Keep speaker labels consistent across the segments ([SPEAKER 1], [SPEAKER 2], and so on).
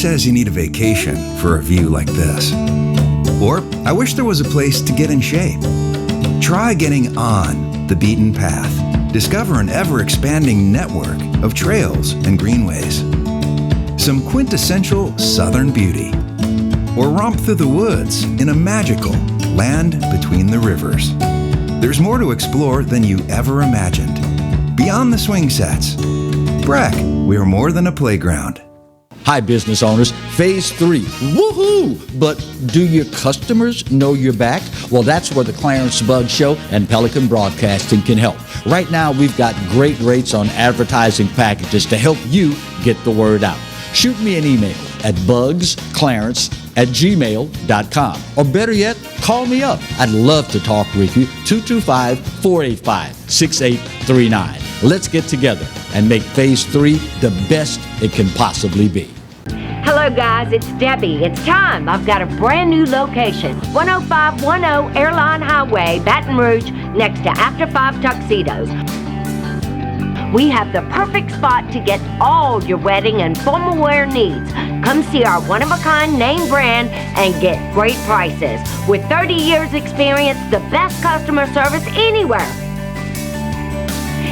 [SPEAKER 1] says you need a vacation for a view like this? Or, I wish there was a place to get in shape. Try getting on the beaten path. Discover an ever-expanding network of trails and greenways. Some quintessential southern beauty. Or romp through the woods in a magical land between the rivers. There's more to explore than you ever imagined. Beyond the swing sets. Breck, we are more than a playground.
[SPEAKER 2] Hi, business owners. Phase 3. Woohoo! But do your customers know you're back? Well, that's where the Clarence Buggs Show and Pelican Broadcasting can help. Right now, we've got great rates on advertising packages to help you get the word out. Shoot me an email at bugsclarence@gmail.com. Or better yet, call me up. I'd love to talk with you. 225-485-6839. Let's get together and make Phase 3 the best it can possibly be.
[SPEAKER 3] Hello guys, it's Debbie. It's time. I've got a brand new location. 10510 Airline Highway, Baton Rouge, next to After 5 Tuxedos. We have the perfect spot to get all your wedding and formal wear needs. Come see our one-of-a-kind name brand and get great prices. With 30 years experience, the best customer service anywhere.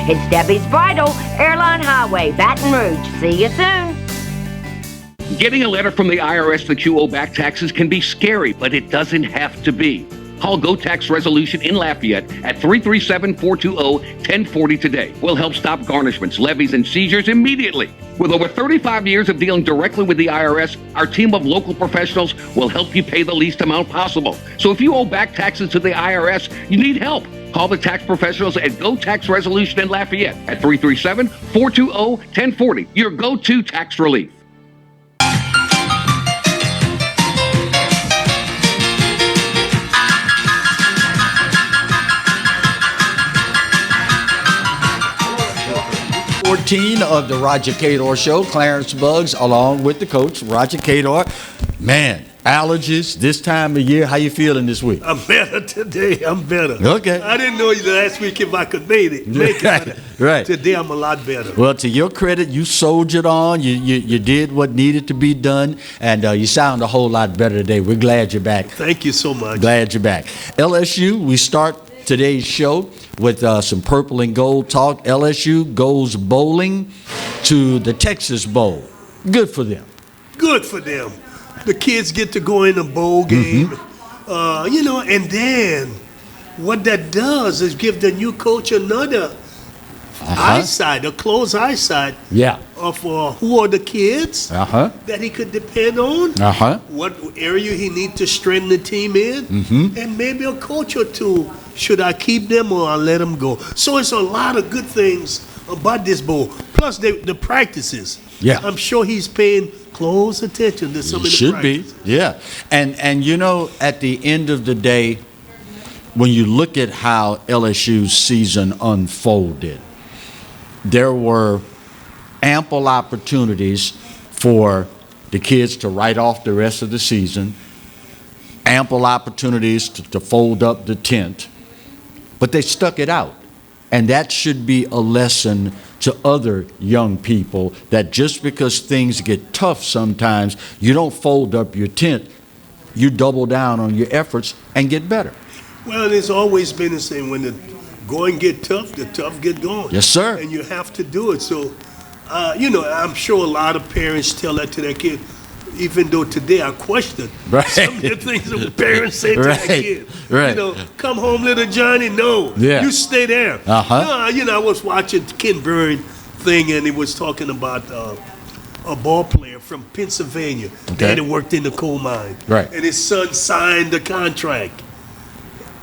[SPEAKER 3] It's Debbie's Bridal, Airline Highway, Baton Rouge. See you soon.
[SPEAKER 4] Getting a letter from the IRS that you owe back taxes can be scary, but it doesn't have to be. Call Go Tax Resolution in Lafayette at 337-420-1040 today. We'll help stop garnishments, levies, and seizures immediately. With over 35 years of dealing directly with the IRS, our team of local professionals will help you pay the least amount possible. So if you owe back taxes to the IRS, you need help. Call the tax professionals at Go Tax Resolution in Lafayette at 337-420-1040. Your go-to tax relief.
[SPEAKER 2] Of the Roger Cador Show, Clarence Buggs, along with the coach, Roger Cador. Man, allergies this time of year. How you feeling this week?
[SPEAKER 5] I'm better today. I'm better.
[SPEAKER 2] Okay.
[SPEAKER 5] I didn't know last week if I could make it.
[SPEAKER 2] Right.
[SPEAKER 5] Today I'm a lot better.
[SPEAKER 2] Well, to your credit, you soldiered on. You did what needed to be done, and you sound a whole lot better today. We're glad you're back.
[SPEAKER 5] Thank you so much.
[SPEAKER 2] Glad you're back. LSU, we start today's show with some purple and gold talk. LSU goes bowling to the Texas Bowl. Good for them.
[SPEAKER 5] Good for them. The kids get to go in a bowl game, and then what that does is give the new coach another eyesight, a close eyesight of who are the kids that he could depend on, what area he needs to strengthen the team in, and maybe a coach or two. Should I keep them or I let them go? So it's a lot of good things about this bowl. Plus the practices.
[SPEAKER 2] Yeah.
[SPEAKER 5] I'm sure he's paying close attention to some of the practices.
[SPEAKER 2] Should be, yeah. And at the end of the day, when you look at how LSU's season unfolded, there were ample opportunities for the kids to write off the rest of the season, ample opportunities to fold up the tent, but they stuck it out. And that should be a lesson to other young people, that just because things get tough sometimes, you don't fold up your tent, you double down on your efforts and get better.
[SPEAKER 5] Well, it's always been the same. When the going get tough, the tough get going.
[SPEAKER 2] Yes, sir.
[SPEAKER 5] And you have to do it. So, I'm sure a lot of parents tell that to their kid, even though today I question some of the things that parents say to their kid.
[SPEAKER 2] Right.
[SPEAKER 5] Come home, little Johnny. No, you stay there. No, I was watching Ken Burn thing, and he was talking about a ball player from Pennsylvania. Daddy worked in the coal mine.
[SPEAKER 2] Right.
[SPEAKER 5] And his son signed the contract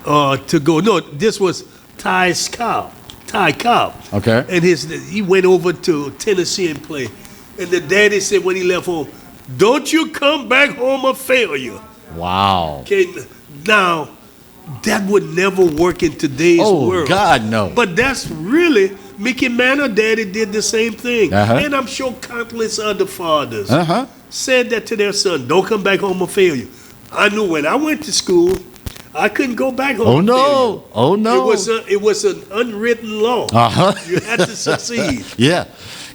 [SPEAKER 5] to go. No, this was Ty Cobb.
[SPEAKER 2] Okay.
[SPEAKER 5] And he went over to Tennessee and played. And the daddy said when he left home, "Don't you come back home a failure."
[SPEAKER 2] Wow.
[SPEAKER 5] Okay, now, that would never work in today's world.
[SPEAKER 2] Oh, God, no.
[SPEAKER 5] But that's really, Mickey Manor daddy did the same thing. And I'm sure countless other fathers said that to their son, "Don't come back home a failure." I knew when I went to school, I couldn't go back home.
[SPEAKER 2] Oh, no.
[SPEAKER 5] It was an unwritten law. You had to succeed.
[SPEAKER 2] Yeah.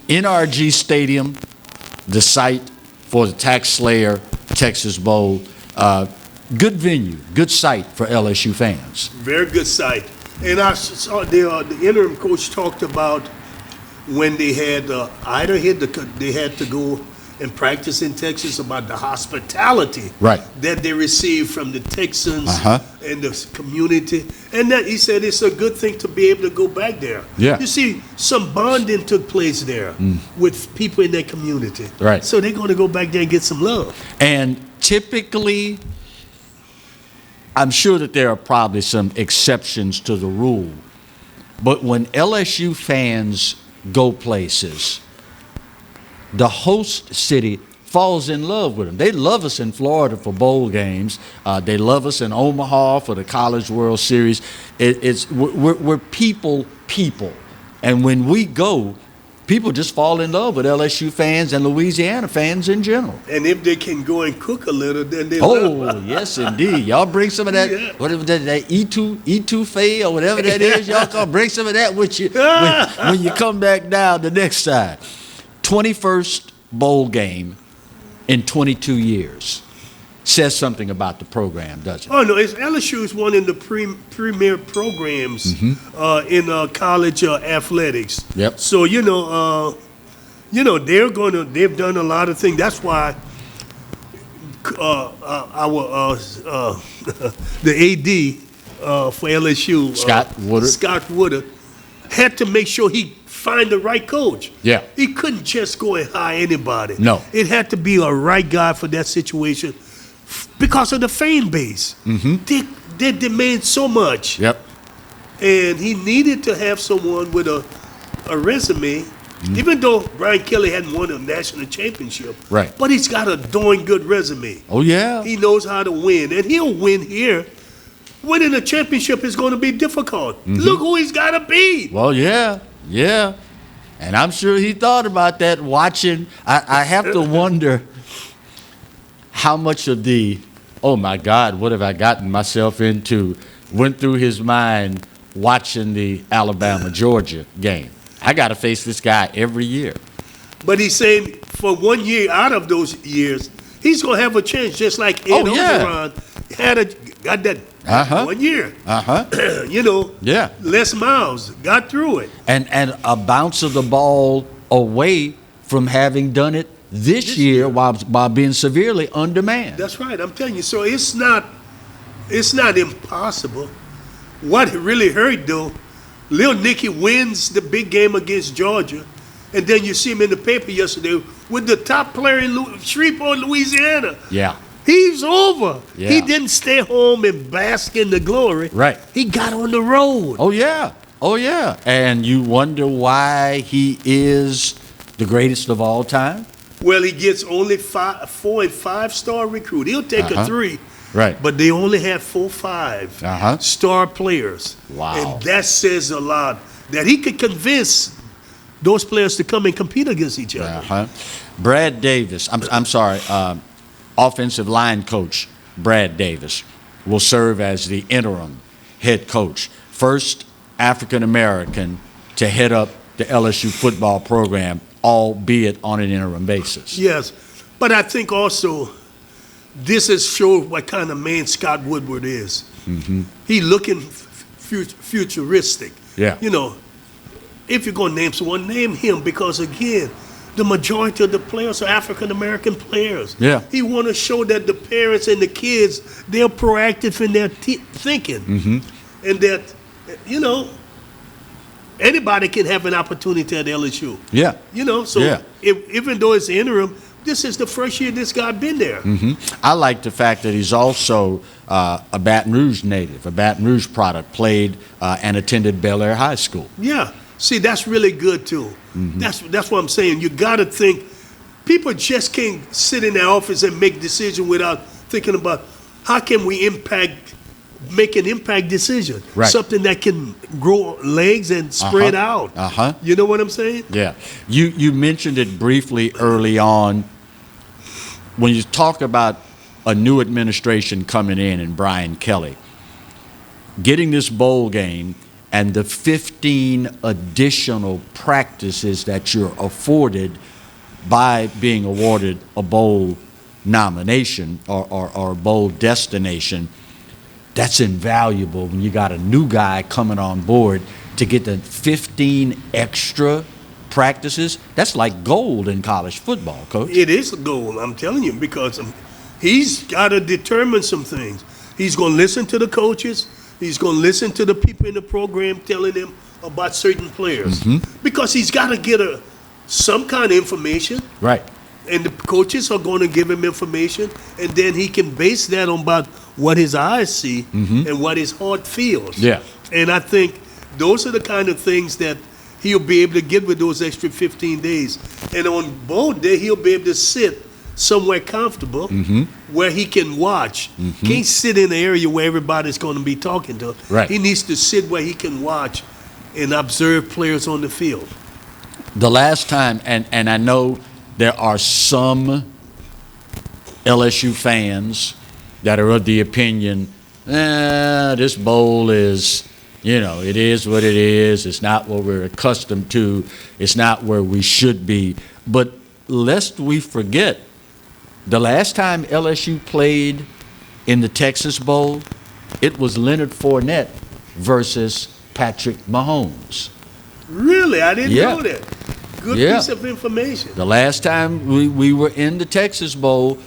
[SPEAKER 2] NRG Stadium, the site for the Tax Slayer Texas Bowl. Good venue, good site for LSU fans.
[SPEAKER 5] Very good site. And I saw the interim coach talked about when they had they had to go and practice in Texas, about the hospitality
[SPEAKER 2] Right.
[SPEAKER 5] that they received from the Texans
[SPEAKER 2] Uh-huh.
[SPEAKER 5] and the community. And that he said it's a good thing to be able to go back there.
[SPEAKER 2] Yeah.
[SPEAKER 5] You see, some bonding took place there with people in that community.
[SPEAKER 2] Right.
[SPEAKER 5] So they're going to go back there and get some love.
[SPEAKER 2] And typically, I'm sure that there are probably some exceptions to the rule, but when LSU fans go places, the host city falls in love with them. They love us in Florida for bowl games. They love us in Omaha for the College World Series. We're people, and when we go, people just fall in love with LSU fans and Louisiana fans in general.
[SPEAKER 5] And if they can go and cook a little, then they
[SPEAKER 2] Oh,
[SPEAKER 5] love.
[SPEAKER 2] yes, indeed. Y'all bring some of that,
[SPEAKER 5] Yeah.
[SPEAKER 2] whatever that etouffee or whatever that is. Y'all come bring some of that with you when you come back down the next time. 21st bowl game in 22 years. Says something about the program, doesn't it?
[SPEAKER 5] Oh no, LSU is one of the premier programs in college athletics.
[SPEAKER 2] Yep.
[SPEAKER 5] So they've done a lot of things. That's why the AD for LSU, Scott Woodard, had to make sure he find the right coach.
[SPEAKER 2] Yeah.
[SPEAKER 5] He couldn't just go and hire anybody.
[SPEAKER 2] No.
[SPEAKER 5] It had to be a right guy for that situation because of the fan base. They demand so much.
[SPEAKER 2] Yep.
[SPEAKER 5] And he needed to have someone with a resume, even though Brian Kelly hadn't won a national championship.
[SPEAKER 2] Right.
[SPEAKER 5] But he's got a darn good resume.
[SPEAKER 2] Oh, yeah.
[SPEAKER 5] He knows how to win, and he'll win here. Winning a championship is going to be difficult. Look who he's got to beat.
[SPEAKER 2] Well, yeah. And I'm sure he thought about that watching. I have to wonder how much of the, oh my God, what have I gotten myself into, went through his mind watching the Alabama-Georgia game. I got to face this guy every year.
[SPEAKER 5] But he's saying for 1 year out of those years, he's going to have a chance, just like Ed Ogeron got that 1 year.
[SPEAKER 2] Yeah.
[SPEAKER 5] Les Miles got through it.
[SPEAKER 2] And a bounce of the ball away from having done it this year while being severely undermanned.
[SPEAKER 5] That's right. I'm telling you. So it's not impossible. What really hurt though, Lil Nicky wins the big game against Georgia, and then you see him in the paper yesterday with the top player in Shreveport, Louisiana.
[SPEAKER 2] Yeah.
[SPEAKER 5] He's over.
[SPEAKER 2] Yeah.
[SPEAKER 5] He didn't stay home and bask in the glory.
[SPEAKER 2] Right.
[SPEAKER 5] He got on the road.
[SPEAKER 2] Oh, yeah. And you wonder why he is the greatest of all time?
[SPEAKER 5] Well, he gets only 4 and 5-star recruit. He'll take a 3.
[SPEAKER 2] Right.
[SPEAKER 5] But they only have 4, 5 star players.
[SPEAKER 2] Wow.
[SPEAKER 5] And that says a lot, that he could convince those players to come and compete against each other.
[SPEAKER 2] Brad Davis, I'm sorry, offensive line coach Brad Davis will serve as the interim head coach. First African-American to head up the LSU football program, albeit on an interim basis.
[SPEAKER 5] Yes, but I think also this has showed what kind of man Scott Woodward is. He looking futuristic.
[SPEAKER 2] Yeah.
[SPEAKER 5] You know, if you're going to name someone, name him, because again, the majority of the players are African-American players.
[SPEAKER 2] Yeah.
[SPEAKER 5] He want to show that the parents and the kids, they're proactive in their thinking. And that, you know, anybody can have an opportunity at LSU.
[SPEAKER 2] Yeah.
[SPEAKER 5] You know, so even though it's interim, this is the first year this guy been there.
[SPEAKER 2] I like the fact that he's also a Baton Rouge native, a Baton Rouge product, played and attended Bel Air High School.
[SPEAKER 5] Yeah. See, that's really good, too. That's what I'm saying. You got to think. People just can't sit in their office and make decisions without thinking about how can we make an impact decision.
[SPEAKER 2] Right.
[SPEAKER 5] Something that can grow legs and spread out. You know what I'm saying?
[SPEAKER 2] Yeah. You mentioned it briefly early on. When you talk about a new administration coming in and Brian Kelly, getting this bowl game and the 15 additional practices that you're afforded by being awarded a bowl nomination or a bowl destination, that's invaluable when you got a new guy coming on board to get the 15 extra practices. That's like gold in college football, Coach.
[SPEAKER 5] It is a goal, I'm telling you, because he's got to determine some things. He's going to listen to the coaches. He's going to listen to the people in the program telling him about certain players. Because he's got to get some kind of information.
[SPEAKER 2] Right.
[SPEAKER 5] And the coaches are going to give him information, and then he can base that on about what his eyes see and what his heart feels.
[SPEAKER 2] Yeah.
[SPEAKER 5] And I think those are the kind of things that he'll be able to get with those extra 15 days. And on bowl day, he'll be able to sit somewhere comfortable where he can watch. Can't sit in an area where everybody's going to be talking to him.
[SPEAKER 2] Right.
[SPEAKER 5] He needs to sit where he can watch and observe players on the field.
[SPEAKER 2] The last time, and I know there are some LSU fans that are of the opinion, this bowl is, it is what it is. It's not what we're accustomed to. It's not where we should be. But lest we forget, the last time LSU played in the Texas Bowl, it was Leonard Fournette versus Patrick Mahomes.
[SPEAKER 5] Really? I didn't know that. Good
[SPEAKER 2] Yeah.
[SPEAKER 5] piece of information.
[SPEAKER 2] The last time we were in the Texas Bowl,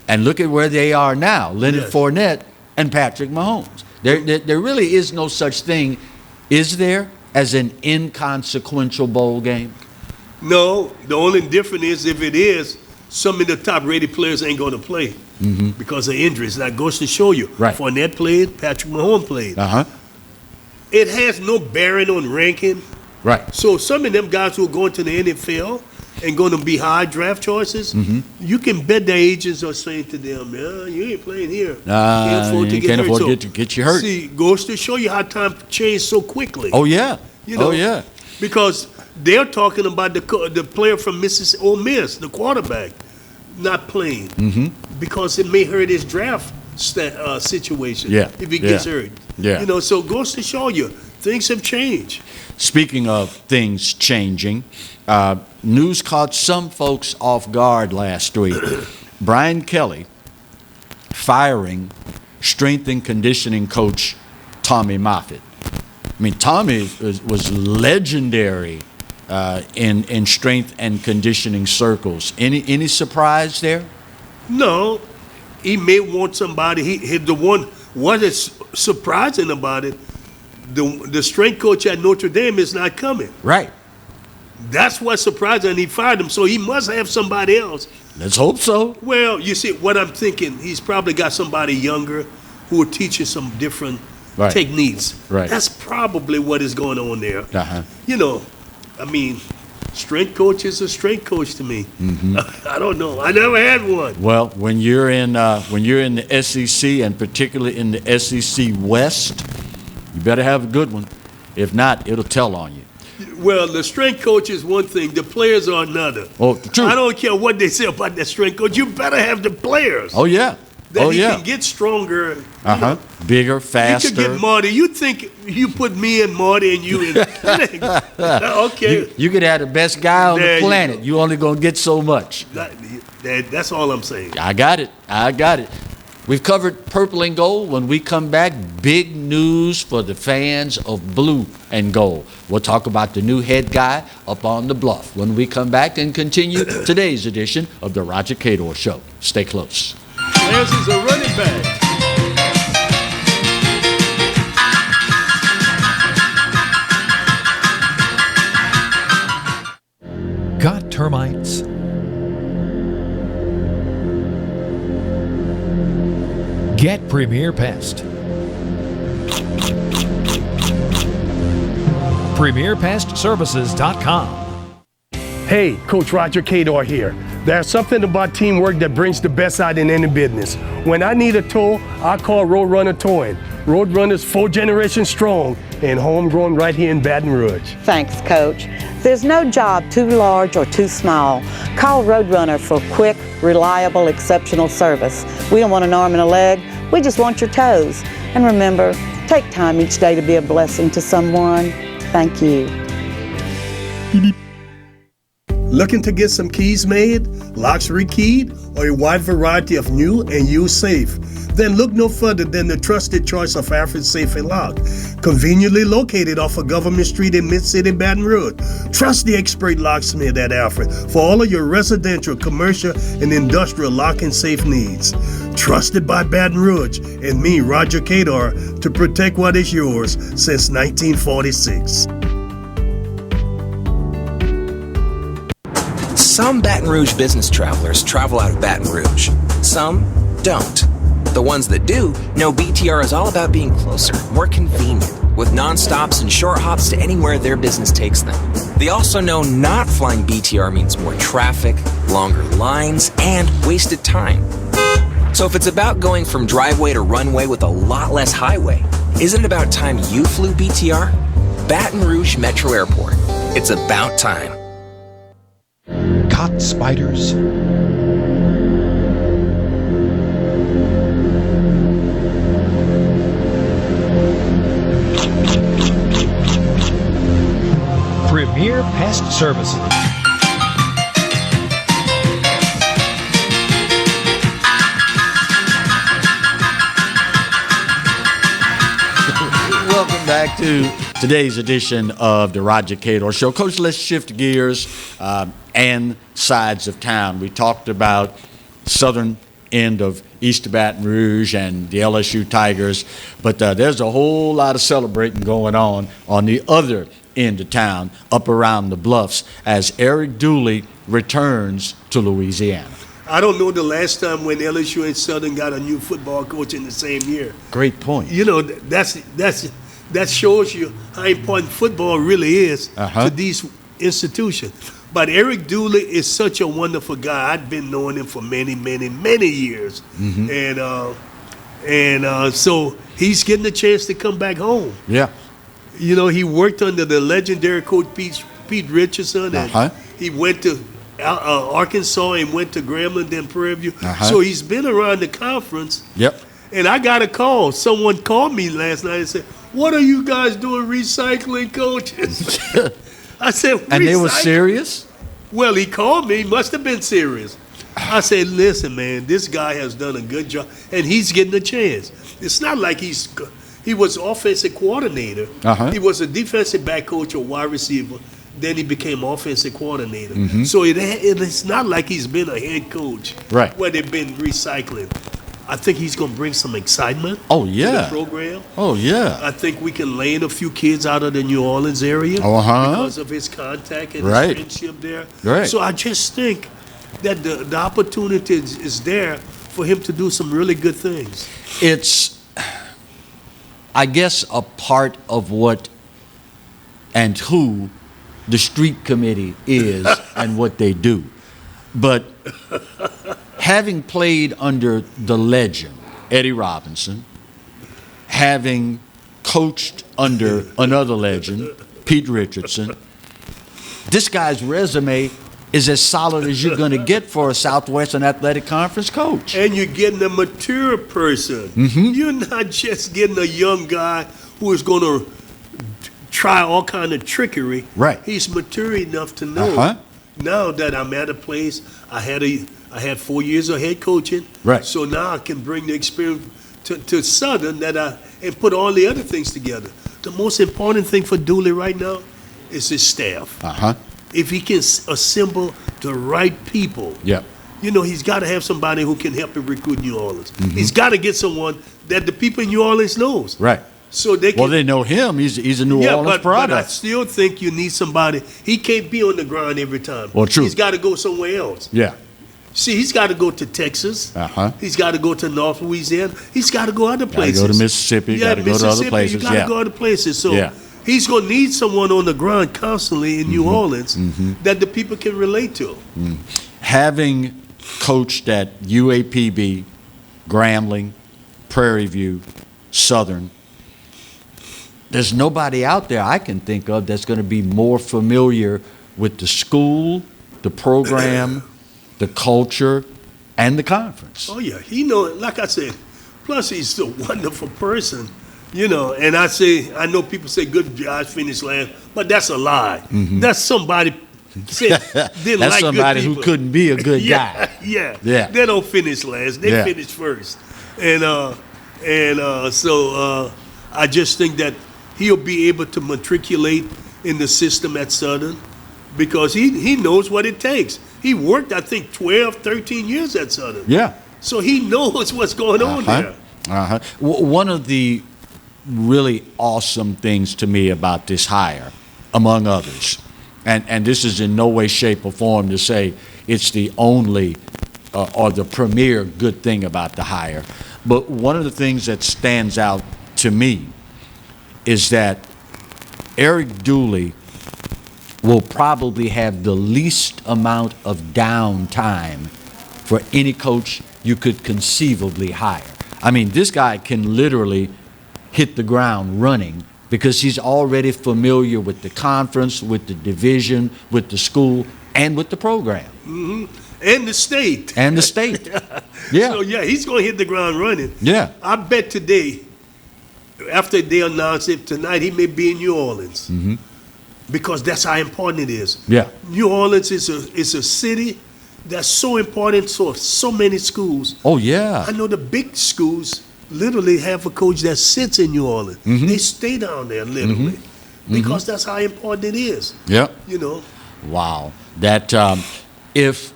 [SPEAKER 2] and look at where they are now, Leonard Fournette and Patrick Mahomes. There really is no such thing, is there, as an inconsequential bowl game?
[SPEAKER 5] No, the only difference is if it is, some of the top-rated players ain't going to play because of injuries. That goes to show you.
[SPEAKER 2] Right.
[SPEAKER 5] Fournette played, Patrick Mahomes played. It has no bearing on ranking.
[SPEAKER 2] Right.
[SPEAKER 5] So some of them guys who are going to the NFL and going to be high draft choices, you can bet their agents are saying to them, you ain't playing here.
[SPEAKER 2] You can't afford to get you hurt.
[SPEAKER 5] See, goes to show you how time changed so quickly.
[SPEAKER 2] Oh, yeah.
[SPEAKER 5] Oh, yeah. Because they're talking about the player from Ole Miss, the quarterback, not playing because it may hurt his draft situation if he gets hurt.
[SPEAKER 2] Yeah.
[SPEAKER 5] So it goes to show you things have changed.
[SPEAKER 2] Speaking of things changing, news caught some folks off guard last week. Brian Kelly firing strength and conditioning coach Tommy Moffitt. I mean, Tommy was legendary in strength and conditioning circles. Any surprise there?
[SPEAKER 5] No, he may want somebody. What is surprising about it? The strength coach at Notre Dame is not coming.
[SPEAKER 2] Right.
[SPEAKER 5] That's what's surprising. He fired him, so he must have somebody else.
[SPEAKER 2] Let's hope so.
[SPEAKER 5] Well, you see, what I'm thinking, he's probably got somebody younger who will teach you some different techniques.
[SPEAKER 2] Right.
[SPEAKER 5] That's probably what is going on there. I mean, strength coach is a strength coach to me. I don't know. I never had one.
[SPEAKER 2] Well, when you're in the SEC, and particularly in the SEC West, you better have a good one. If not, it'll tell on you.
[SPEAKER 5] Well, the strength coach is one thing. The players are another.
[SPEAKER 2] Oh, true.
[SPEAKER 5] I don't care what they say about the strength coach. You better have the players.
[SPEAKER 2] Oh, yeah.
[SPEAKER 5] That he can get stronger.
[SPEAKER 2] Bigger, faster.
[SPEAKER 5] You could get Marty. You think you put me and Marty and you in. Okay.
[SPEAKER 2] You could have the best guy on the planet. You only going to get so much.
[SPEAKER 5] That's all I'm saying.
[SPEAKER 2] I got it. We've covered purple and gold. When we come back, big news for the fans of blue and gold. We'll talk about the new head guy up on the bluff when we come back and continue today's edition of the Roger Cador Show. Stay close.
[SPEAKER 5] Lance is a running back.
[SPEAKER 6] Got termites? Get Premier Pest. PremierPestServices.com.
[SPEAKER 5] Hey, Coach Roger Cador here. There's something about teamwork that brings the best out in any business. When I need a tow, I call Roadrunner Towing. Roadrunner's 4 generations strong and homegrown right here in Baton Rouge.
[SPEAKER 7] Thanks, Coach. There's no job too large or too small. Call Roadrunner for quick, reliable, exceptional service. We don't want an arm and a leg. We just want your toes. And remember, take time each day to be a blessing to someone. Thank you.
[SPEAKER 5] Looking to get some keys made, locks rekeyed, or a wide variety of new and used safe? Then look no further than the trusted choice of Alfred Safe and Lock, conveniently located off of Government Street in Mid-City, Baton Rouge. Trust the expert locksmith at Alfred for all of your residential, commercial, and industrial lock and safe needs. Trusted by Baton Rouge and me, Roger Cador, to protect what is yours since 1946.
[SPEAKER 8] Some Baton Rouge business travelers travel out of Baton Rouge. Some don't. The ones that do know BTR is all about being closer, more convenient, with non-stops and short hops to anywhere their business takes them. They also know not flying BTR means more traffic, longer lines, and wasted time. So if it's about going from driveway to runway with a lot less highway, isn't it about time you flew BTR? Baton Rouge Metro Airport. It's about time.
[SPEAKER 6] Caught spiders? Premier Pest Services.
[SPEAKER 2] Welcome back to today's edition of the Roger Cador Show. Coach, let's shift gears and sides of town. We talked about southern end of East Baton Rouge and the LSU Tigers, but there's a whole lot of celebrating going on the other end of town, up around the Bluffs, as Eric Dooley returns to Louisiana.
[SPEAKER 5] I don't know the last time when LSU and Southern got a new football coach in the same year.
[SPEAKER 2] Great point.
[SPEAKER 5] You know, that shows you how important football really is to these institutions. But Eric Dooley is such a wonderful guy. I've been knowing him for many, many, many years. And so he's getting a chance to come back home.
[SPEAKER 2] Yeah.
[SPEAKER 5] You know, he worked under the legendary coach Pete Richardson. And he went to Arkansas and went to Grambling, then Prairie View. So he's been around the conference.
[SPEAKER 2] Yep.
[SPEAKER 5] And I got a call. Someone called me last night and said, "What are you guys doing recycling coaches?" I said,
[SPEAKER 2] and they were serious?
[SPEAKER 5] Well, he called me. He must have been serious. I said, listen, man, this guy has done a good job, and he's getting a chance. It's not like he was offensive coordinator. He was a defensive back coach or wide receiver. Then he became offensive coordinator. So it's not like he's been a head coach where they've been recycling. I think he's going to bring some excitement to the program. I think we can land a few kids out of the New Orleans area because of his contact and his friendship there. So I just think that the opportunity is there for him to do some really good things.
[SPEAKER 2] It's, I guess, a part of what and who the street committee is and what they do. But having played under the legend, Eddie Robinson, having coached under another legend, Pete Richardson, this guy's resume is as solid as you're going to get for a Southwestern Athletic Conference coach.
[SPEAKER 5] And you're getting a mature person. You're not just getting a young guy who is going to try all kind of trickery. He's mature enough to know. Now that I'm at a place, I had 4 years of head coaching. So now I can bring the experience to Southern and put all the other things together. The most important thing for Dooley right now is his staff. If he can assemble the right people, you know, he's got to have somebody who can help him recruit New Orleans. He's got to get someone that the people in New Orleans knows. So they can,
[SPEAKER 2] they know him. He's a New Orleans product.
[SPEAKER 5] But I still think you need somebody. He can't be on the ground every time.
[SPEAKER 2] Well, true.
[SPEAKER 5] He's got to go somewhere else. See, he's got to go to Texas. He's got to go to North Louisiana. He's got to go other places.
[SPEAKER 2] Got to go to Mississippi. Got to go to other places.
[SPEAKER 5] You got to go other places. So he's going to need someone on the ground constantly in New Orleans that the people can relate to.
[SPEAKER 2] Having coached at UAPB, Grambling, Prairie View, Southern, there's nobody out there I can think of that's going to be more familiar with the school, the program, the culture, and the conference.
[SPEAKER 5] Oh, yeah. He knows, like I said, plus he's a wonderful person, you know. And I know people say good guys finish last, but that's a lie. That's somebody Didn't
[SPEAKER 2] That's
[SPEAKER 5] like
[SPEAKER 2] somebody
[SPEAKER 5] good
[SPEAKER 2] who
[SPEAKER 5] people.
[SPEAKER 2] couldn't be a good
[SPEAKER 5] Yeah,
[SPEAKER 2] guy.
[SPEAKER 5] yeah,
[SPEAKER 2] Yeah.
[SPEAKER 5] They don't finish last. They
[SPEAKER 2] Yeah.
[SPEAKER 5] finish first, so I just think that he'll be able to matriculate in the system at Southern because he knows what it takes. He worked, I think, 12, 13 years at Southern.
[SPEAKER 2] Yeah.
[SPEAKER 5] So he knows what's going on there.
[SPEAKER 2] One of the really awesome things to me about this hire, among others, and this is in no way, shape, or form to say it's the only or the premier good thing about the hire, but one of the things that stands out to me is that Eric Dooley will probably have the least amount of downtime for any coach you could conceivably hire. I mean, this guy can literally hit the ground running because he's already familiar with the conference, with the division, with the school, and with the program.
[SPEAKER 5] Mm-hmm. And the state.
[SPEAKER 2] And the state. Yeah.
[SPEAKER 5] So, yeah, he's going to hit the ground running.
[SPEAKER 2] Yeah.
[SPEAKER 5] I bet today, after they announce it tonight, he may be in New Orleans.
[SPEAKER 2] Mm-hmm.
[SPEAKER 5] Because that's how important it is.
[SPEAKER 2] Yeah.
[SPEAKER 5] New Orleans is a city that's so important for so many schools.
[SPEAKER 2] Oh, yeah.
[SPEAKER 5] I know the big schools literally have a coach that sits in New Orleans.
[SPEAKER 2] Mm-hmm.
[SPEAKER 5] They stay down there literally because that's how important it is.
[SPEAKER 2] Yeah.
[SPEAKER 5] You know.
[SPEAKER 2] Wow. That if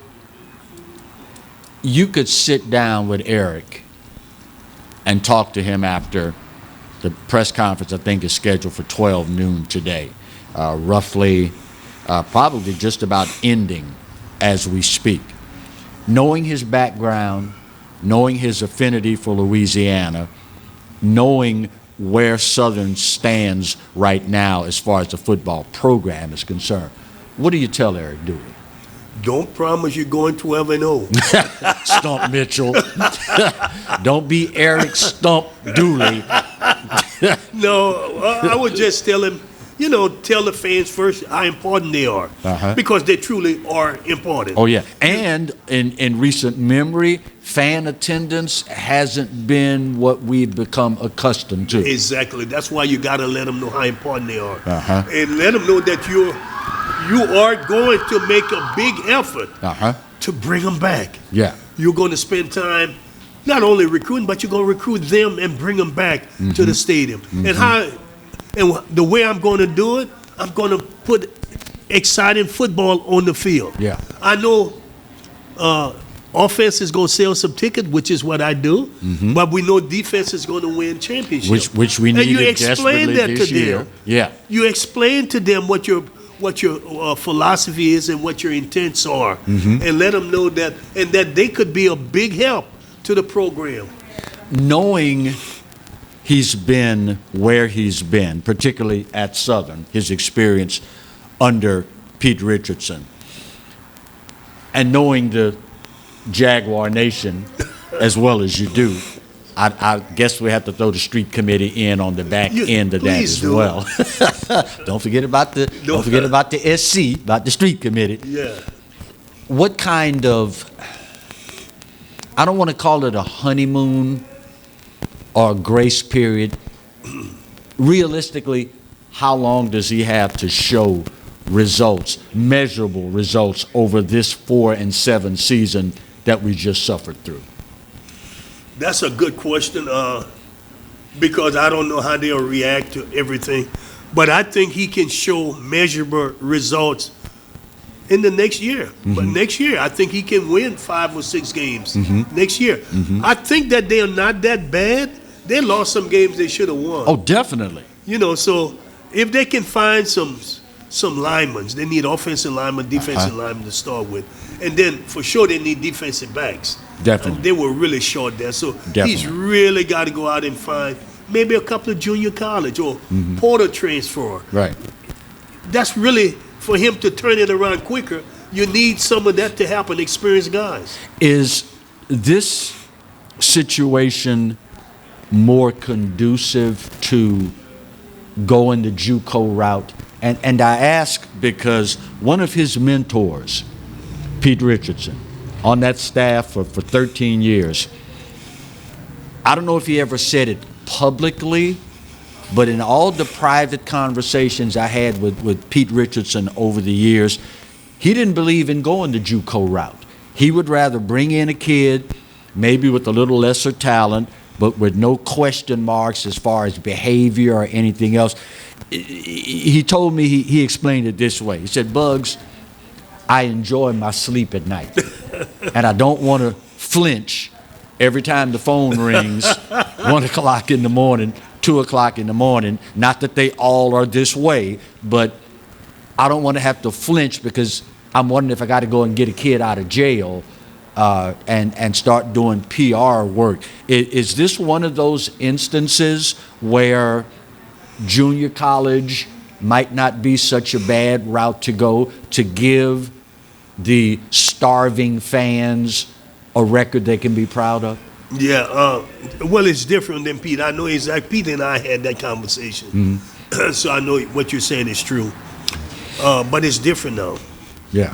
[SPEAKER 2] you could sit down with Eric and talk to him after the press conference, I think is scheduled for 12 noon today, roughly probably just about ending as we speak. Knowing his background, knowing his affinity for Louisiana, knowing where Southern stands right now as far as the football program is concerned, what do you tell Eric Dooley?
[SPEAKER 5] Don't promise you're going 12-0.
[SPEAKER 2] Stump Mitchell. Don't be Eric Stump Dooley.
[SPEAKER 5] No, I would just tell him, tell the fans first how important they are. Because they truly are important.
[SPEAKER 2] Oh, yeah. And in recent memory, fan attendance hasn't been what we've become accustomed to.
[SPEAKER 5] Exactly. That's why you got to let them know how important they are. And let them know that you are going to make a big effort to bring them back.
[SPEAKER 2] Yeah.
[SPEAKER 5] You're going to spend time not only recruiting, but you're going to recruit them and bring them back to the stadium. And the way I'm going to do it, I'm going to put exciting football on the field.
[SPEAKER 2] Yeah.
[SPEAKER 5] I know offense is going to sell some tickets, which is what I do, but we know defense is going to win championships.
[SPEAKER 2] Which we
[SPEAKER 5] and you
[SPEAKER 2] needed
[SPEAKER 5] explain
[SPEAKER 2] desperately
[SPEAKER 5] that
[SPEAKER 2] this
[SPEAKER 5] to
[SPEAKER 2] year.
[SPEAKER 5] them.
[SPEAKER 2] Yeah.
[SPEAKER 5] You explain to them what your philosophy is and what your intents are, and let them know that, and that they could be a big help to the program.
[SPEAKER 2] Knowing he's been where he's been, particularly at Southern, his experience under Pete Richardson, and knowing the Jaguar Nation as well as you do, I guess we have to throw the street committee in on the back end of that as well. Don't forget about the SC, about the street committee.
[SPEAKER 5] Yeah.
[SPEAKER 2] What kind of, I don't want to call it a honeymoon or a grace period. Realistically, how long does he have to show results, measurable results over this 4-7 season that we just suffered through?
[SPEAKER 5] That's a good question because I don't know how they'll react to everything. But I think he can show measurable results in the next year. But next year, I think he can win 5 or 6 games next year. I think that they are not that bad. They lost some games they should have won.
[SPEAKER 2] Oh, definitely.
[SPEAKER 5] So if they can find some linemen, they need offensive linemen, defensive linemen to start with. And then for sure they need defensive backs.
[SPEAKER 2] Definitely.
[SPEAKER 5] They were really short there. So he's really got to go out and find maybe a couple of junior college or portal transfer.
[SPEAKER 2] Right.
[SPEAKER 5] That's really, for him to turn it around quicker, you need some of that to happen, experienced guys.
[SPEAKER 2] Is this situation more conducive to going the JUCO route? And I ask because one of his mentors, Pete Richardson, on that staff for 13 years, I don't know if he ever said it publicly, but in all the private conversations I had with Pete Richardson over the years, He didn't believe in going the JUCO route. He would rather bring in a kid, maybe with a little lesser talent, but with no question marks as far as behavior or anything else. He told me, he explained it this way. He said, Bugs, I enjoy my sleep at night. And I don't want to flinch every time the phone rings, 1 o'clock in the morning, 2 o'clock in the morning. Not that they all are this way, but I don't want to have to flinch because I'm wondering if I got to go and get a kid out of jail and start doing PR work. Is this one of those instances where junior college might not be such a bad route to go to give the starving fans a record they can be proud of?
[SPEAKER 5] Yeah, well, it's different than Pete. I know exactly. Pete and I had that conversation, so I know what you're saying is true. But it's different now.
[SPEAKER 2] Yeah,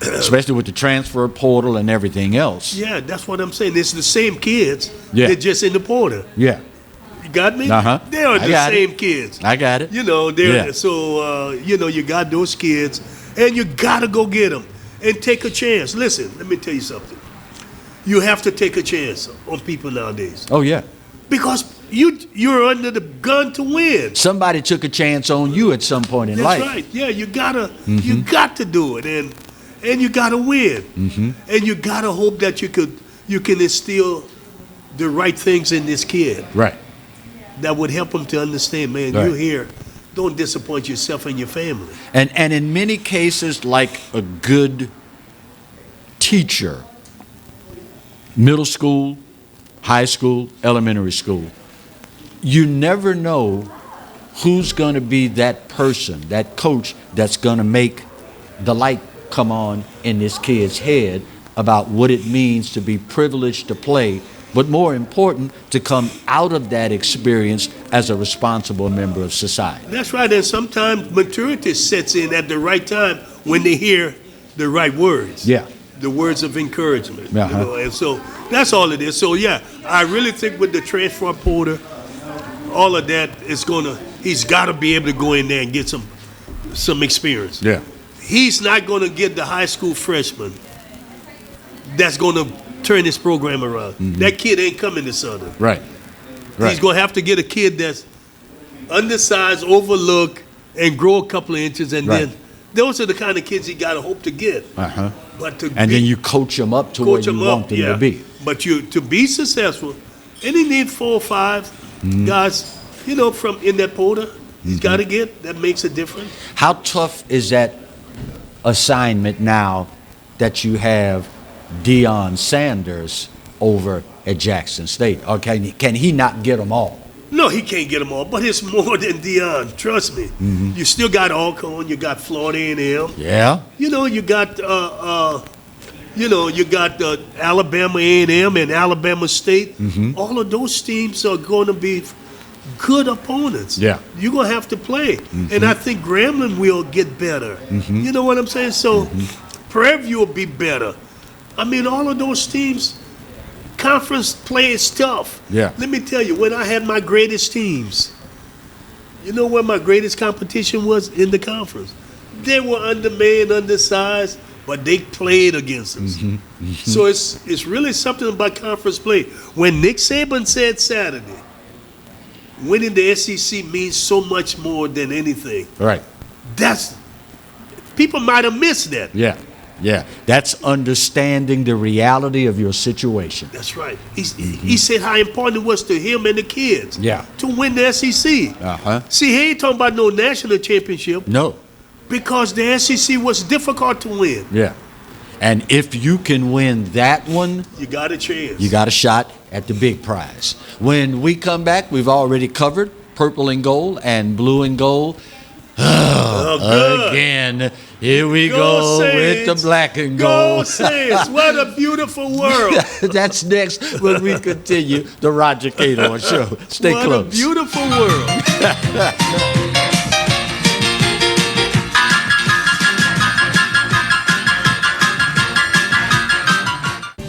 [SPEAKER 2] especially with the transfer portal and everything else.
[SPEAKER 5] Yeah, that's what I'm saying. It's the same kids.
[SPEAKER 2] Yeah.
[SPEAKER 5] They're just in the portal.
[SPEAKER 2] Yeah.
[SPEAKER 5] You got me?
[SPEAKER 2] Uh-huh.
[SPEAKER 5] They are
[SPEAKER 2] I
[SPEAKER 5] the
[SPEAKER 2] got
[SPEAKER 5] same
[SPEAKER 2] it.
[SPEAKER 5] kids.
[SPEAKER 2] I got it.
[SPEAKER 5] You know, they're
[SPEAKER 2] Yeah.
[SPEAKER 5] so you got those kids, and you gotta go get them and take a chance. Listen, let me tell you something. You have to take a chance on people nowadays
[SPEAKER 2] Oh, yeah.
[SPEAKER 5] because you're under the gun to win.
[SPEAKER 2] Somebody took a chance on you at some point in
[SPEAKER 5] That's
[SPEAKER 2] life.
[SPEAKER 5] right. Yeah, you got to do it, and you gotta win, and you gotta hope that you can instill the right things in this kid
[SPEAKER 2] Right.
[SPEAKER 5] that would help him to understand. Man,
[SPEAKER 2] Right.
[SPEAKER 5] you're here. Don't disappoint yourself and your family.
[SPEAKER 2] And in many cases, like a good teacher, middle school, high school, elementary school, you never know who's going to be that person, that coach that's going to make the light come on in this kid's head about what it means to be privileged to play, but more important, to come out of that experience as a responsible member of society.
[SPEAKER 5] That's right. And sometimes maturity sets in at the right time when they hear the right words.
[SPEAKER 2] Yeah.
[SPEAKER 5] The words of encouragement.
[SPEAKER 2] Uh-huh.
[SPEAKER 5] And so that's all it is. So yeah, I really think with the transfer portal, all of that is he's got to be able to go in there and get some experience.
[SPEAKER 2] Yeah.
[SPEAKER 5] He's not going to get the high school freshman that's going to turn this program around. That kid ain't coming to Southern.
[SPEAKER 2] Right.
[SPEAKER 5] He's going to have to get a kid that's undersized, overlooked, and grow a couple of inches, and
[SPEAKER 2] Right.
[SPEAKER 5] then those are the kind of kids he got to hope to get.
[SPEAKER 2] Uh-huh.
[SPEAKER 5] But to
[SPEAKER 2] And then you coach them up to where you want them to be.
[SPEAKER 5] But to be successful, and he needs 4 or 5 guys, from in that portal. He's got to get. That makes a difference.
[SPEAKER 2] How tough is that assignment now that you have Deion Sanders over at Jackson State? Or can he not get them all?
[SPEAKER 5] No, he can't get them all, but it's more than Deion. Trust me. You still got Alcorn. You got Florida A&M.
[SPEAKER 2] Yeah.
[SPEAKER 5] You got Alabama A&M and Alabama State. All of those teams are going to be good opponents.
[SPEAKER 2] Yeah.
[SPEAKER 5] You're going to have to play. And I think Grambling will get better. You know what I'm saying? So Prairie View will be better. I mean, all of those teams, conference play is tough.
[SPEAKER 2] Yeah.
[SPEAKER 5] Let me tell you, when I had my greatest teams, you know where my greatest competition was? In the conference. They were undermanned, undersized, but they played against us. So it's really something about conference play. When Nick Saban said Saturday, winning the SEC means so much more than anything.
[SPEAKER 2] Right.
[SPEAKER 5] People might have missed that.
[SPEAKER 2] Yeah. Yeah. That's understanding the reality of your situation.
[SPEAKER 5] That's right. He said how important it was to him and the kids to win the SEC.
[SPEAKER 2] Uh-huh.
[SPEAKER 5] See, he ain't talking about no national championship
[SPEAKER 2] No.
[SPEAKER 5] because the SEC was difficult to win.
[SPEAKER 2] Yeah. And if you can win that one,
[SPEAKER 5] You got a chance.
[SPEAKER 2] you got a shot at the big prize. When we come back, we've already covered purple and gold and blue and gold.
[SPEAKER 5] good.
[SPEAKER 2] Again, here we
[SPEAKER 5] Go
[SPEAKER 2] go with
[SPEAKER 5] Saints.
[SPEAKER 2] the black and
[SPEAKER 5] Go
[SPEAKER 2] gold.
[SPEAKER 5] Saints. What a beautiful world.
[SPEAKER 2] That's next when we continue the Roger Cador Show. Stay
[SPEAKER 5] What
[SPEAKER 2] close.
[SPEAKER 5] a beautiful world.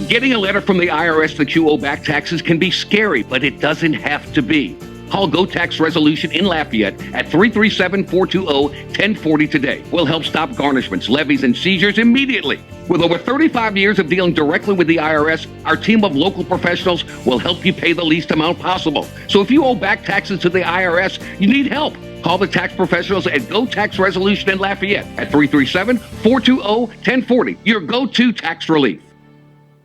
[SPEAKER 4] Getting a letter from the IRS that you owe back taxes can be scary, but it doesn't have to be. Call Go Tax Resolution in Lafayette at 337-420-1040 today. We'll help stop garnishments, levies, and seizures immediately. With over 35 years of dealing directly with the IRS, our team of local professionals will help you pay the least amount possible. So if you owe back taxes to the IRS, you need help. Call the tax professionals at Go Tax Resolution in Lafayette at 337-420-1040. Your go-to tax relief.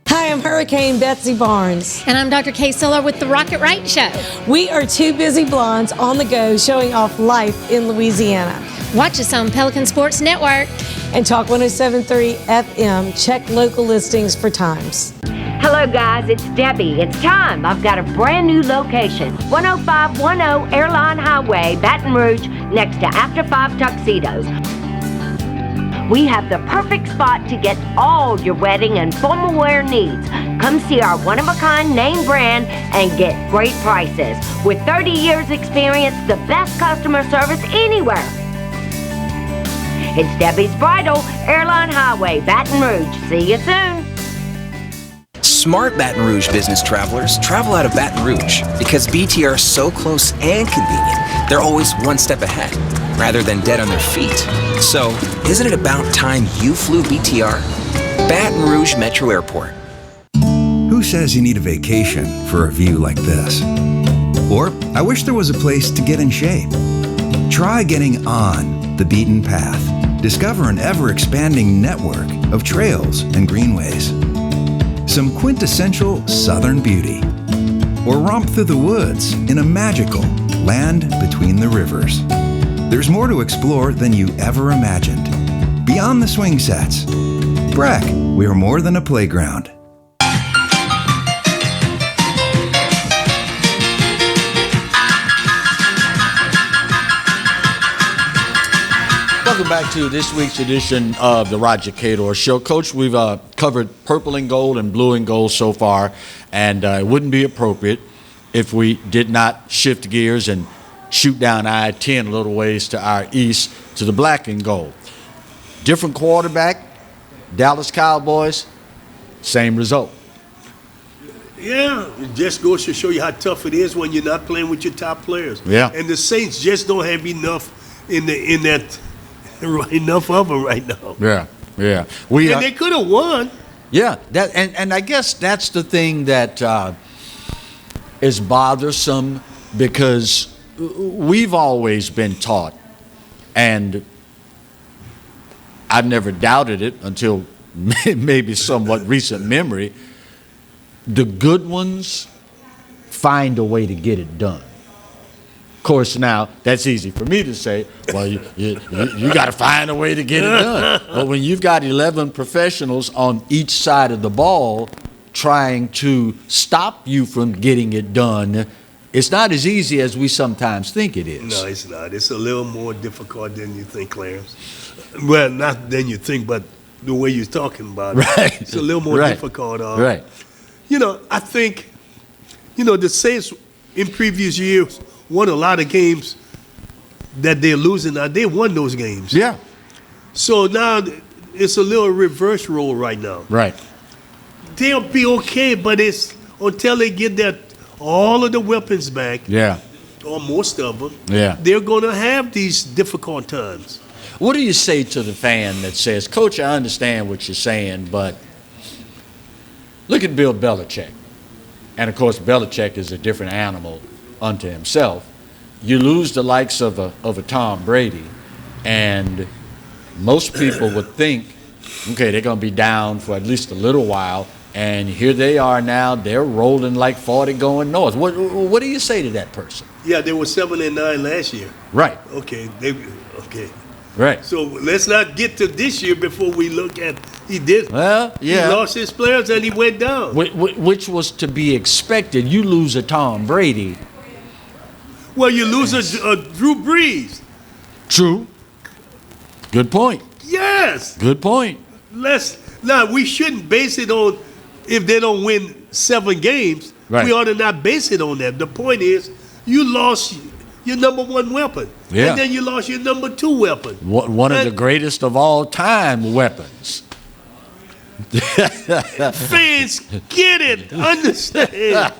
[SPEAKER 9] Hi, I'm Hurricane Betsy Barnes.
[SPEAKER 10] And I'm Dr. Kay Siller with the Rocket Right Show.
[SPEAKER 9] We are two busy blondes on the go showing off life in Louisiana.
[SPEAKER 10] Watch us on Pelican Sports Network.
[SPEAKER 9] And Talk 107.3 FM. Check local listings for times.
[SPEAKER 3] Hello guys, it's Debbie. It's time. I've got a brand new location. 10510 Airline Highway, Baton Rouge, next to After 5 Tuxedos. We have the perfect spot to get all your wedding and formal wear needs. Come see our one-of-a-kind name brand and get great prices. With 30 years experience, the best customer service anywhere. It's Debbie's Bridal, Airline Highway, Baton Rouge. See you soon.
[SPEAKER 8] Smart Baton Rouge business travelers travel out of Baton Rouge because BTR is so close and convenient. They're always one step ahead, rather than dead on their feet. So, isn't it about time you flew BTR? Baton Rouge Metro Airport.
[SPEAKER 1] Who says you need a vacation for a view like this? Or, I wish there was a place to get in shape. Try getting on the beaten path. Discover an ever-expanding network of trails and greenways. Some quintessential Southern beauty. Or romp through the woods in a magical land between the rivers. There's more to explore than you ever imagined. Beyond the swing sets. Breck, we are more than a playground.
[SPEAKER 2] Welcome back to this week's edition of the Roger Cador Show. Coach, we've covered purple and gold and blue and gold so far, and it wouldn't be appropriate if we did not shift gears and shoot down I-10 a little ways to our east to the black and gold. Different quarterback, Dallas Cowboys, same result.
[SPEAKER 5] Yeah, it just goes to show you how tough it is when you're not playing with your top players.
[SPEAKER 2] Yeah.
[SPEAKER 5] And the Saints just don't have enough in that enough of them right now.
[SPEAKER 2] Yeah.
[SPEAKER 5] And they could have won.
[SPEAKER 2] Yeah, and I guess that's the thing that is bothersome, because we've always been taught, and I've never doubted it until maybe somewhat recent memory, the good ones find a way to get it done. Of course, now, that's easy for me to say, well, you got to find a way to get it done. But when you've got 11 professionals on each side of the ball trying to stop you from getting it done, it's not as easy as we sometimes think it is.
[SPEAKER 5] No, it's not. It's a little more difficult than you think, Clarence. Well, not than you think, but the way you're talking about it.
[SPEAKER 2] Right.
[SPEAKER 5] It's a little more difficult.
[SPEAKER 2] Right.
[SPEAKER 5] I think, the Saints in previous years won a lot of games that they're losing now. They won those games.
[SPEAKER 2] Yeah.
[SPEAKER 5] So now it's a little reverse role right now.
[SPEAKER 2] Right.
[SPEAKER 5] They'll be okay, but it's until they get all of the weapons back.
[SPEAKER 2] Yeah.
[SPEAKER 5] Or most of them.
[SPEAKER 2] Yeah.
[SPEAKER 5] They're going to have these difficult times.
[SPEAKER 2] What do you say to the fan that says, Coach, I understand what you're saying, but look at Bill Belichick. And, of course, Belichick is a different animal unto himself. You lose the likes of a Tom Brady, and most people would think, okay, they're going to be down for at least a little while, and here they are now. They're rolling like 40 going north. What do you say to that person?
[SPEAKER 5] Yeah, they were 7-9 last year.
[SPEAKER 2] Right.
[SPEAKER 5] Okay.
[SPEAKER 2] Right.
[SPEAKER 5] So let's not get to this year before we look at he did.
[SPEAKER 2] Well, yeah.
[SPEAKER 5] He lost his players and he went down.
[SPEAKER 2] Which was to be expected. You lose a Tom Brady.
[SPEAKER 5] Well, you lose a Drew Brees.
[SPEAKER 2] True. Good point.
[SPEAKER 5] Yes.
[SPEAKER 2] Good point.
[SPEAKER 5] We shouldn't base it on if they don't win 7 games.
[SPEAKER 2] Right.
[SPEAKER 5] We ought to not base it on that. The point is, you lost your number 1 weapon.
[SPEAKER 2] Yeah.
[SPEAKER 5] And then you lost your number 2 weapon.
[SPEAKER 2] One of the greatest of all time weapons.
[SPEAKER 5] Fans get it. Understand?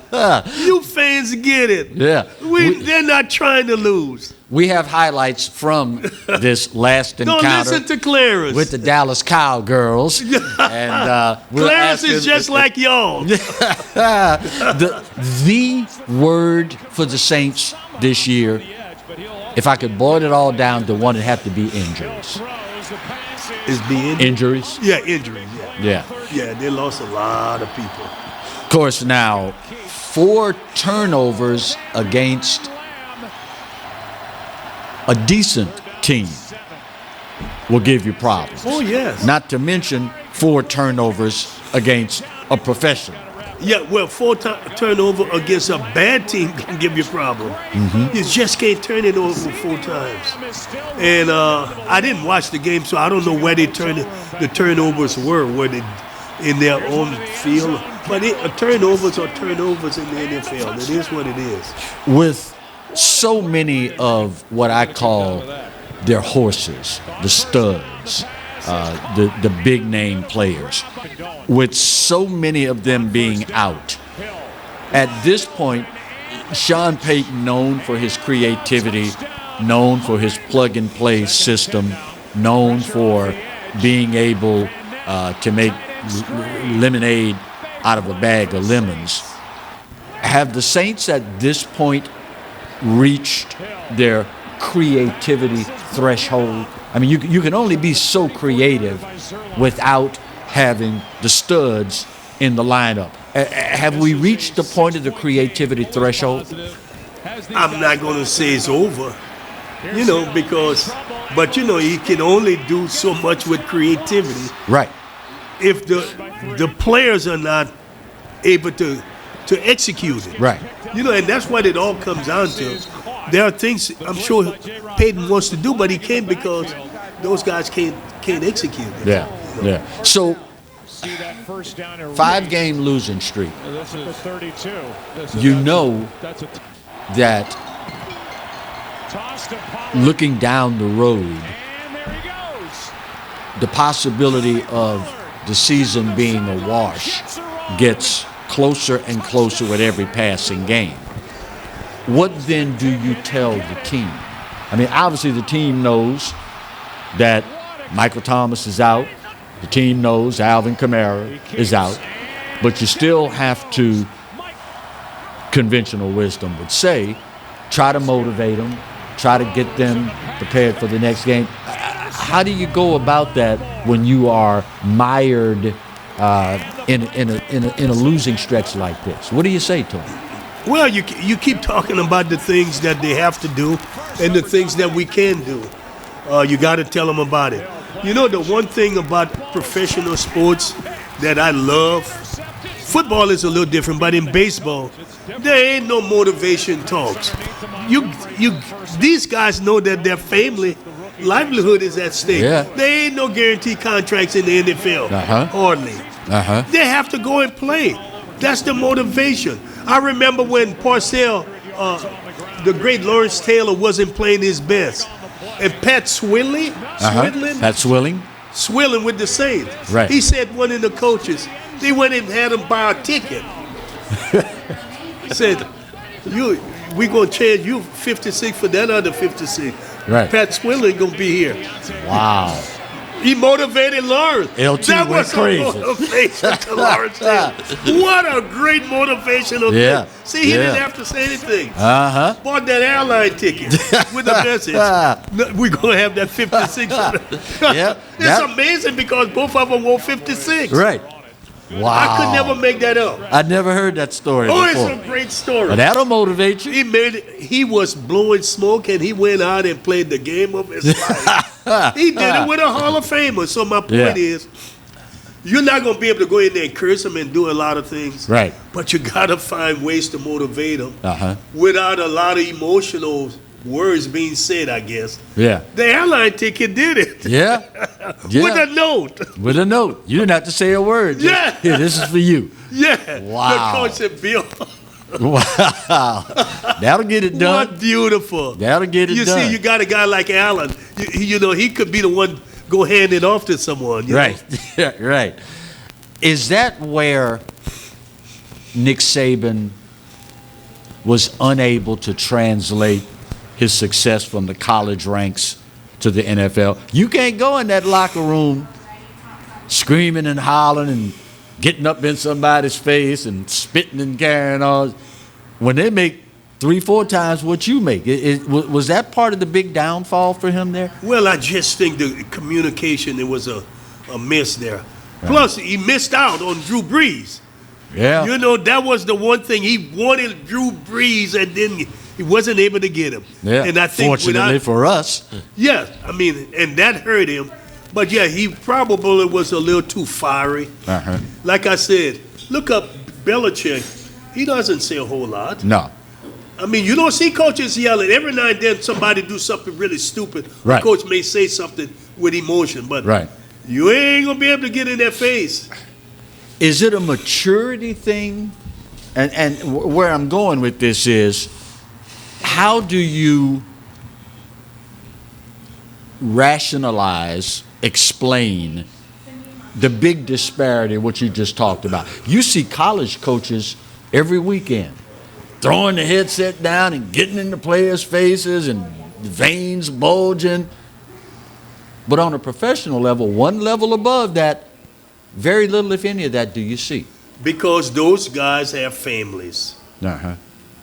[SPEAKER 5] You fans get it.
[SPEAKER 2] Yeah.
[SPEAKER 5] They're not trying to lose.
[SPEAKER 2] We have highlights from this last
[SPEAKER 5] Don't
[SPEAKER 2] encounter
[SPEAKER 5] listen to Clarence.
[SPEAKER 2] with the Dallas Cowgirls. And
[SPEAKER 5] Clarence is just like y'all.
[SPEAKER 2] the word for the Saints this year, if I could boil it all down to one, it'd have to be injuries.
[SPEAKER 5] Is being
[SPEAKER 2] Injuries?
[SPEAKER 5] Yeah, injuries.
[SPEAKER 2] Yeah.
[SPEAKER 5] Yeah, they lost a lot of people.
[SPEAKER 2] Of course, now, 4 turnovers against a decent team will give you problems.
[SPEAKER 5] Oh, yes.
[SPEAKER 2] Not to mention 4 turnovers against a professional.
[SPEAKER 5] Yeah, well, 4 turnover against a bad team can give you a problem. You just can't turn it over 4 times. And I didn't watch the game, so I don't know where the turnovers were in their own field. But turnovers are turnovers in the NFL. It is what it is.
[SPEAKER 2] With so many of what I call their horses, the studs, the big name players, with so many of them being out. At this point, Sean Payton, known for his creativity, known for his plug-and-play system, known for being able to make lemonade out of a bag of lemons. Have the Saints at this point reached their creativity threshold? I mean, you can only be so creative without having the studs in the lineup. Have we reached the point of the creativity threshold?
[SPEAKER 5] I'm not going to say it's over, but you can only do so much with creativity.
[SPEAKER 2] Right.
[SPEAKER 5] If the players are not able to execute it.
[SPEAKER 2] Right.
[SPEAKER 5] And that's what it all comes down to. There are things I'm sure Peyton wants to do, but he can't because those guys can't execute it.
[SPEAKER 2] Yeah. So, 5-game losing streak. You know that looking down the road, the possibility of the season being a wash gets closer and closer with every passing game. What then do you tell the team? I mean, obviously the team knows that Michael Thomas is out. The team knows Alvin Kamara is out. But you still have to, conventional wisdom would say, try to motivate them, try to get them prepared for the next game. How do you go about that when you are mired in a losing stretch like this? What do you say to them?
[SPEAKER 5] Well, you keep talking about the things that they have to do and the things that we can do. You got to tell them about it. The one thing about professional sports that I love, football is a little different, but in baseball, there ain't no motivation talks. These guys know that their family livelihood is at stake.
[SPEAKER 2] Yeah.
[SPEAKER 5] There ain't no guaranteed contracts in the NFL, hardly. They have to go and play. That's the motivation. I remember when Parcells, the great Lawrence Taylor, wasn't playing his best. And Pat Swilling with the Saints.
[SPEAKER 2] Right.
[SPEAKER 5] He said one of the coaches, they went and had him buy a ticket. Said, we going to change you 56 for that other 56.
[SPEAKER 2] Right.
[SPEAKER 5] Pat Swilling going to be here.
[SPEAKER 2] Wow.
[SPEAKER 5] He motivated Lawrence.
[SPEAKER 2] LT
[SPEAKER 5] that
[SPEAKER 2] went
[SPEAKER 5] was
[SPEAKER 2] crazy.
[SPEAKER 5] A motivation to Lawrence Taylor. What a great motivational thing. See, he didn't have to say anything. Bought that airline ticket with a message. We're going to have that 56. It's amazing because both of them wore 56.
[SPEAKER 2] Right. Wow.
[SPEAKER 5] I could never make that up.
[SPEAKER 2] I'd never heard that story before.
[SPEAKER 5] It's a great story.
[SPEAKER 2] But that'll motivate you.
[SPEAKER 5] He was blowing smoke, and he went out and played the game of his life. He did it with a Hall of Famer. So my point is, you're not going to be able to go in there and curse him and do a lot of things.
[SPEAKER 2] Right.
[SPEAKER 5] But you got to find ways to motivate him without a lot of emotional words being said, I guess.
[SPEAKER 2] Yeah.
[SPEAKER 5] The airline ticket did it.
[SPEAKER 2] Yeah.
[SPEAKER 5] With a note.
[SPEAKER 2] With a note. You didn't have to say a word.
[SPEAKER 5] Yeah.
[SPEAKER 2] Here, this is for you.
[SPEAKER 5] Yeah.
[SPEAKER 2] Wow.
[SPEAKER 5] The coach said, Bill.
[SPEAKER 2] Wow. That'll get it done.
[SPEAKER 5] What beautiful.
[SPEAKER 2] That'll get it done.
[SPEAKER 5] You see, you got a guy like Allen. He could be the one go hand it off to someone.
[SPEAKER 2] Right. Right. Is that where Nick Saban was unable to translate his success from the college ranks to the NFL? You can't go in that locker room screaming and hollering and getting up in somebody's face and spitting and carrying on when they make 3-4 times what you make. Was that part of the big downfall for him there?
[SPEAKER 5] Well, I just think the communication, it was a miss there. Right. Plus, he missed out on Drew Brees.
[SPEAKER 2] Yeah.
[SPEAKER 5] You know, that was the one thing. He wanted Drew Brees, and then he wasn't able to get him.
[SPEAKER 2] Yeah.
[SPEAKER 5] And I think
[SPEAKER 2] fortunately for us.
[SPEAKER 5] Yeah, I mean, and that hurt him. But, yeah, he probably was a little too fiery.
[SPEAKER 2] Uh-huh.
[SPEAKER 5] Like I said, look up Belichick. He doesn't say a whole lot.
[SPEAKER 2] No.
[SPEAKER 5] I mean, you don't see coaches yelling. Every now and then somebody do something really stupid.
[SPEAKER 2] Right.
[SPEAKER 5] The coach may say something with emotion, but
[SPEAKER 2] right.
[SPEAKER 5] You ain't going to be able to get in their face.
[SPEAKER 2] Is it a maturity thing? And where I'm going with this is, how do you rationalize, explain the big disparity, what you just talked about? You see college coaches every weekend throwing the headset down and getting in the players' faces and veins bulging. But on a professional level, one level above that, very little, if any, of that do you see.
[SPEAKER 5] Because those guys have families.
[SPEAKER 2] Uh-huh.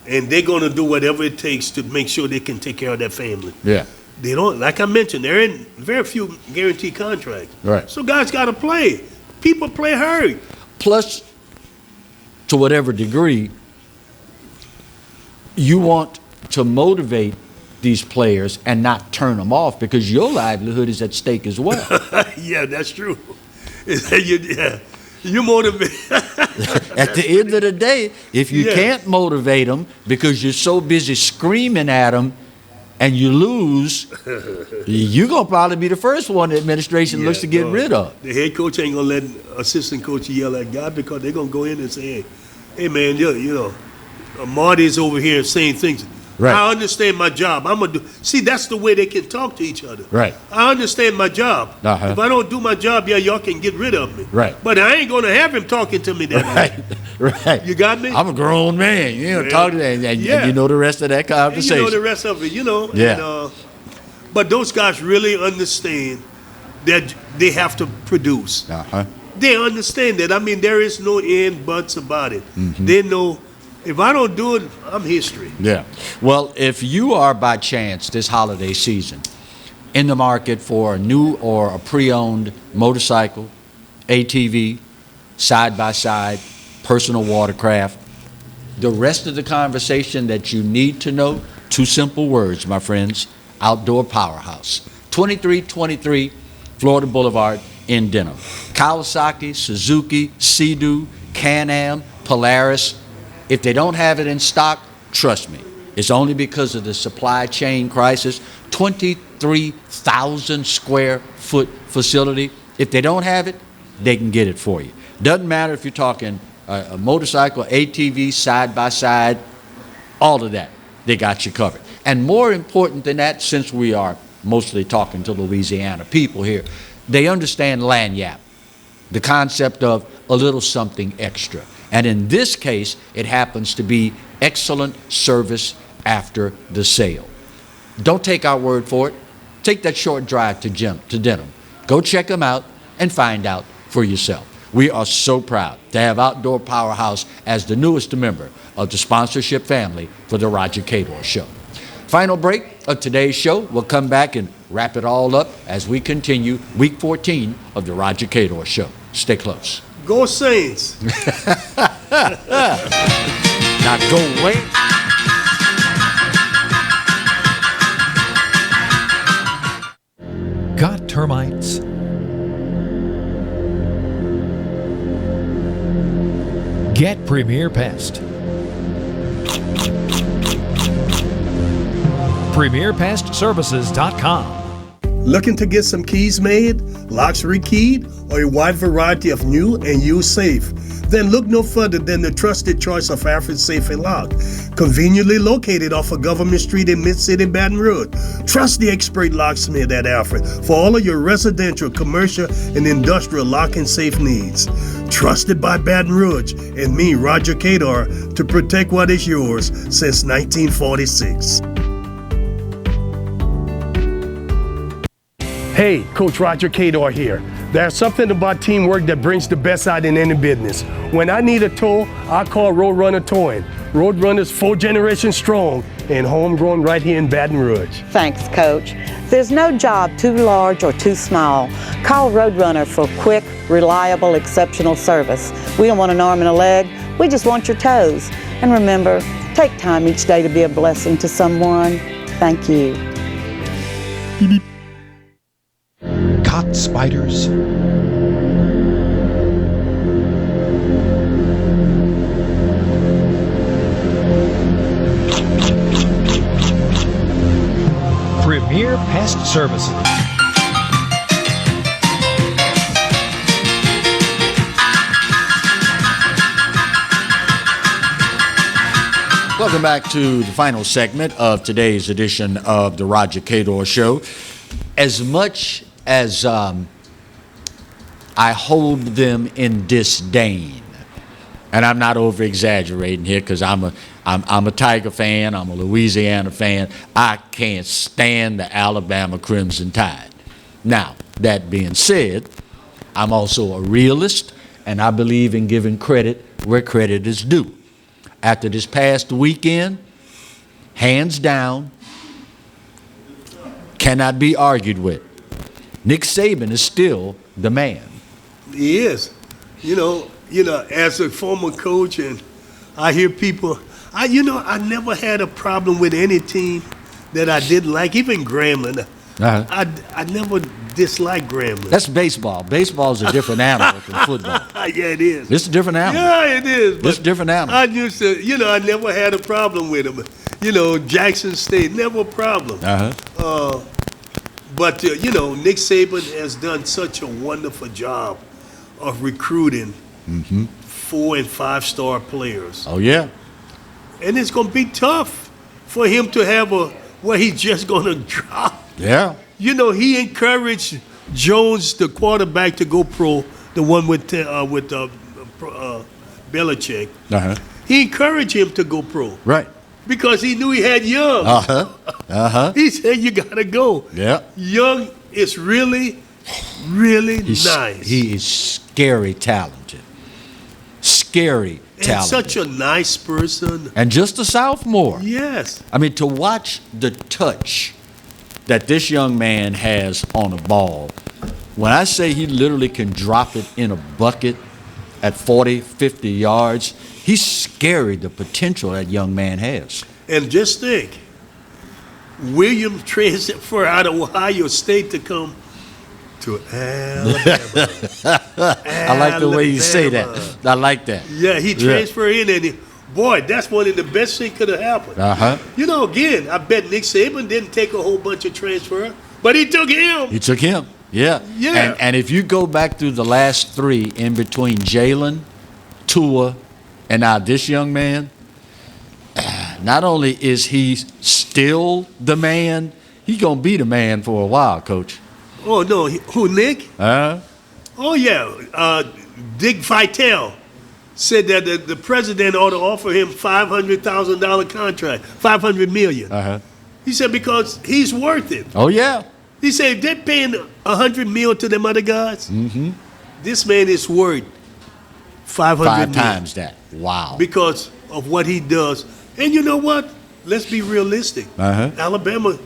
[SPEAKER 5] And they're going to do whatever it takes to make sure they can take care of their family.
[SPEAKER 2] Yeah.
[SPEAKER 5] They don't, like I mentioned, they're in very few guaranteed contracts.
[SPEAKER 2] Right.
[SPEAKER 5] So guys got to play. People play hurt.
[SPEAKER 2] Plus, to whatever degree, you want to motivate these players and not turn them off, because your livelihood is at stake as well.
[SPEAKER 5] Yeah, that's true. You motivate.
[SPEAKER 2] At the end of the day, if you can't motivate them because you're so busy screaming at them and you lose, you're going to probably be the first one the administration looks to get rid of.
[SPEAKER 5] The head coach ain't going to let assistant coach yell at God, because they're going to go in and say, hey man, you know, Marty's over here saying things. Right. I understand my job. I'm gonna do. See, that's the way they can talk to each other.
[SPEAKER 2] Right.
[SPEAKER 5] I understand my job.
[SPEAKER 2] Uh-huh.
[SPEAKER 5] If I don't do my job, y'all can get rid of me.
[SPEAKER 2] Right.
[SPEAKER 5] But I ain't gonna have him talking to me that way.
[SPEAKER 2] Right.
[SPEAKER 5] You got me?
[SPEAKER 2] I'm a grown man. You know, talk to that, and you know the rest of that conversation.
[SPEAKER 5] And you know the rest of it. You know.
[SPEAKER 2] Yeah.
[SPEAKER 5] And, but those guys really understand that they have to produce.
[SPEAKER 2] Uh-huh.
[SPEAKER 5] They understand that. I mean, there is no ifs, buts about it.
[SPEAKER 2] Mm-hmm.
[SPEAKER 5] They know. If I don't do it, I'm history.
[SPEAKER 2] Yeah. Well, if you are by chance this holiday season in the market for a new or a pre-owned motorcycle, ATV, side-by-side, personal watercraft, the rest of the conversation that you need to know, 2 simple words, my friends: Outdoor Powerhouse. 2323 Florida Boulevard in Denham. Kawasaki, Suzuki, Sea-Doo, Can-Am, Polaris. If they don't have it in stock, trust me, it's only because of the supply chain crisis. 23,000 square foot facility. If they don't have it, they can get it for you. Doesn't matter if you're talking a motorcycle, ATV, side-by-side, all of that, they got you covered. And more important than that, since we are mostly talking to Louisiana people here, they understand lagniappe, the concept of a little something extra. And in this case, it happens to be excellent service after the sale. Don't take our word for it. Take that short drive to Denham. Go check them out and find out for yourself. We are so proud to have Outdoor Powerhouse as the newest member of the sponsorship family for the Roger Cador Show. Final break of today's show. We'll come back and wrap it all up as we continue week 14 of the Roger Cador Show. Stay close.
[SPEAKER 5] Go Saints.
[SPEAKER 2] Now go away.
[SPEAKER 6] Got termites? Get Premier Pest. PremierPestServices.com.
[SPEAKER 5] Looking to get some keys made, locks rekeyed, or a wide variety of new and used safe? Then look no further than the trusted choice of Alfred Safe & Lock. Conveniently located off of Government Street in Mid-City, Baton Rouge. Trust the expert locksmith at Alfred for all of your residential, commercial, and industrial lock and safe needs. trusted by Baton Rouge and me, Roger Cador, to protect what is yours since 1946. Hey, Coach Roger Cador here. There's something about teamwork that brings the best out in any business. When I need a tow, I call Roadrunner Towing. Roadrunner's 4 generations strong and homegrown right here in Baton Rouge.
[SPEAKER 7] Thanks, Coach. There's no job too large or too small. Call Roadrunner for quick, reliable, exceptional service. We don't want an arm and a leg. We just want your toes. And remember, take time each day to be a blessing to someone. Thank you.
[SPEAKER 6] Caught spiders? Premier Pest Services.
[SPEAKER 2] Welcome back to the final segment of today's edition of the Roger Cador Show. As much as I hold them in disdain, and I'm not over-exaggerating here because I'm a Tiger fan, I'm a Louisiana fan, I can't stand the Alabama Crimson Tide. Now, that being said, I'm also a realist, and I believe in giving credit where credit is due. After this past weekend, hands down, cannot be argued with. Nick Saban is still the man.
[SPEAKER 5] He is. You know, as a former coach, and I hear people, I never had a problem with any team that I didn't like, even Grambling. I never disliked Grambling.
[SPEAKER 2] That's baseball. Baseball is a different animal from football.
[SPEAKER 5] Yeah, it is.
[SPEAKER 2] It's a different animal.
[SPEAKER 5] Yeah, it is.
[SPEAKER 2] It's a different animal.
[SPEAKER 5] I used to, I never had a problem with him. Jackson State, never a problem. But Nick Saban has done such a wonderful job of recruiting 4- and 5-star players.
[SPEAKER 2] Oh, yeah.
[SPEAKER 5] And it's going to be tough for him to have where he's just going to drop.
[SPEAKER 2] Yeah.
[SPEAKER 5] He encouraged Jones, the quarterback, to go pro, the one with Belichick. He encouraged him to go pro.
[SPEAKER 2] Right.
[SPEAKER 5] Because he knew he had Young. He said, you got to go.
[SPEAKER 2] Yeah.
[SPEAKER 5] Young is really, really nice.
[SPEAKER 2] He is scary talented. Scary talented.
[SPEAKER 5] And such a nice person.
[SPEAKER 2] And just a sophomore.
[SPEAKER 5] Yes.
[SPEAKER 2] I mean, to watch the touch that this young man has on a ball, when I say he literally can drop it in a bucket at 40, 50 yards, he's scary, the potential that young man has.
[SPEAKER 5] And just think, Williams transferred out of Ohio State to come to Alabama.
[SPEAKER 2] I like the way you say that. I like that.
[SPEAKER 5] Yeah, he transferred in, and boy, that's one of the best things could have happened. Again, I bet Nick Saban didn't take a whole bunch of transfer, but he took him.
[SPEAKER 2] He took him, yeah. And if you go back through the last 3 in between Jalen, Tua, and now this young man, not only is he still the man, he's going to be the man for a while, Coach.
[SPEAKER 5] Oh, no. Who, Nick? Oh, yeah. Dick Vitale said that the president ought to offer him $500,000 contract, $500 million. He said because he's worth it.
[SPEAKER 2] Oh, yeah.
[SPEAKER 5] He said if they're paying $100 million to them other guys, this man is worth $500 million.
[SPEAKER 2] 5 times that. Wow.
[SPEAKER 5] Because of what he does. And you know what? Let's be realistic. Alabama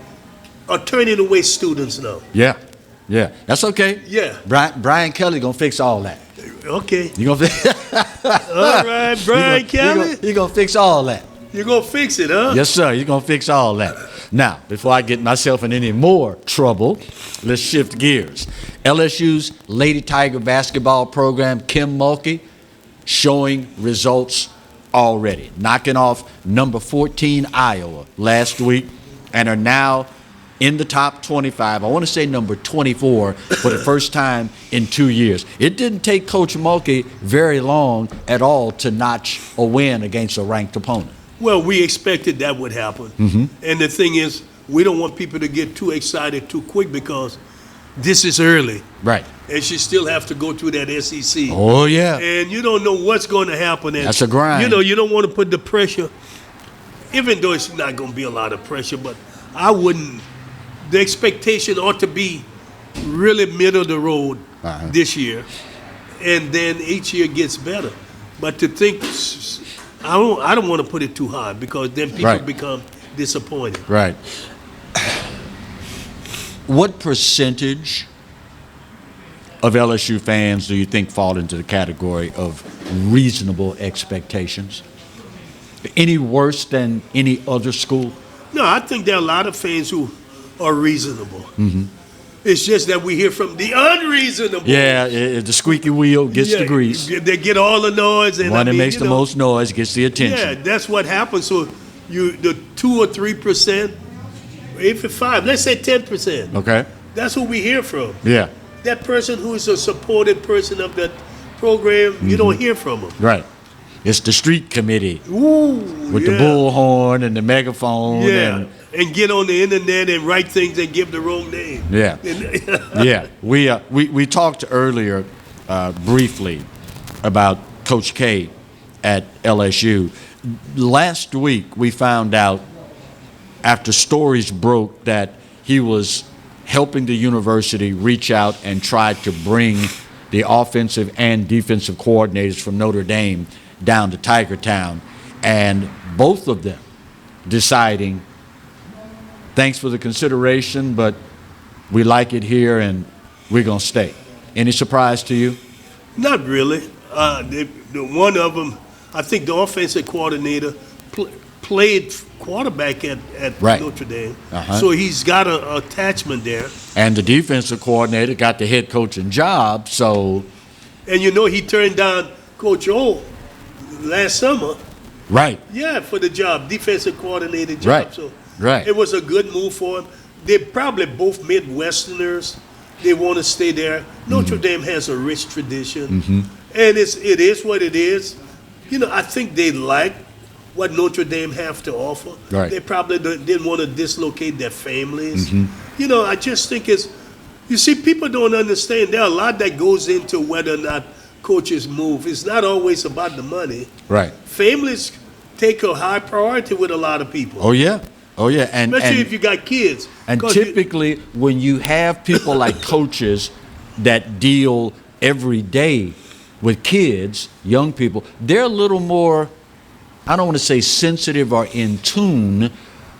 [SPEAKER 5] are turning away students now.
[SPEAKER 2] Yeah. That's okay.
[SPEAKER 5] Yeah.
[SPEAKER 2] Brian Kelly gonna fix all that.
[SPEAKER 5] Okay.
[SPEAKER 2] You gonna fix?
[SPEAKER 5] All right, Brian Kelly.
[SPEAKER 2] He gonna fix all that.
[SPEAKER 5] You're gonna fix it, huh?
[SPEAKER 2] Yes, sir. You're gonna fix all that. Now, before I get myself in any more trouble, let's shift gears. LSU's Lady Tiger basketball program, Kim Mulkey, showing results already, knocking off number 14 Iowa last week, and are now in the top 25. I want to say number 24 for the first time in 2 years. It didn't take Coach Mulkey very long at all to notch a win against a ranked opponent.
[SPEAKER 5] Well, we expected that would happen. And the thing is, we don't want people to get too excited too quick because this is early.
[SPEAKER 2] Right.
[SPEAKER 5] And she still have to go through that SEC.
[SPEAKER 2] Oh, yeah.
[SPEAKER 5] And you don't know what's going to happen. And,
[SPEAKER 2] that's a grind.
[SPEAKER 5] You don't want to put the pressure, even though it's not going to be a lot of pressure, but I wouldn't. The expectation ought to be really middle of the road this year, and then each year gets better. But to think, I don't want to put it too high because then people become disappointed.
[SPEAKER 2] Right. What percentage of LSU fans do you think fall into the category of reasonable expectations? Any worse than any other school?
[SPEAKER 5] No, I think there are a lot of fans who are reasonable.
[SPEAKER 2] Mm-hmm.
[SPEAKER 5] It's just that we hear from the unreasonable.
[SPEAKER 2] Yeah, the squeaky wheel gets the grease.
[SPEAKER 5] They get all the noise. And
[SPEAKER 2] one that makes the most noise gets the attention.
[SPEAKER 5] Yeah, that's what happens. So the 2 or 3%, even 5%, let's say 10%.
[SPEAKER 2] Okay.
[SPEAKER 5] That's who we hear from.
[SPEAKER 2] Yeah.
[SPEAKER 5] That person who is a supported person of that program, you don't hear from them.
[SPEAKER 2] Right. It's the street committee.
[SPEAKER 5] Ooh,
[SPEAKER 2] with the bullhorn and the megaphone.
[SPEAKER 5] Yeah. And get on the internet and write things and give the wrong name.
[SPEAKER 2] Yeah. Yeah. We talked earlier briefly about Coach K at LSU. Last week we found out after stories broke that he was helping the university reach out and try to bring the offensive and defensive coordinators from Notre Dame down to Tiger Town, and both of them deciding, thanks for the consideration, but we like it here and we're going to stay. Any surprise to you?
[SPEAKER 5] Not really. One of them, I think the offensive coordinator played quarterback at Notre Dame. So he's got an attachment there.
[SPEAKER 2] And the defensive coordinator got the head coaching job, so.
[SPEAKER 5] And he turned down Coach O last summer.
[SPEAKER 2] Right.
[SPEAKER 5] Yeah, for the job, defensive coordinator job.
[SPEAKER 2] Right.
[SPEAKER 5] So
[SPEAKER 2] right.
[SPEAKER 5] It was a good move for him. They're probably both Midwesterners. They want to stay there. Notre Dame has a rich tradition. And it is what it is. I think they like what Notre Dame have to offer.
[SPEAKER 2] Right.
[SPEAKER 5] They probably didn't want to dislocate their families. I just think you see, people don't understand. There are a lot that goes into whether or not coaches move. It's not always about the money.
[SPEAKER 2] Right.
[SPEAKER 5] Families take a high priority with a lot of people.
[SPEAKER 2] Oh, yeah. Oh, yeah.
[SPEAKER 5] Especially if you got kids.
[SPEAKER 2] And typically, when you have people like coaches that deal every day with kids, young people, they're a little more, I don't want to say sensitive or in tune,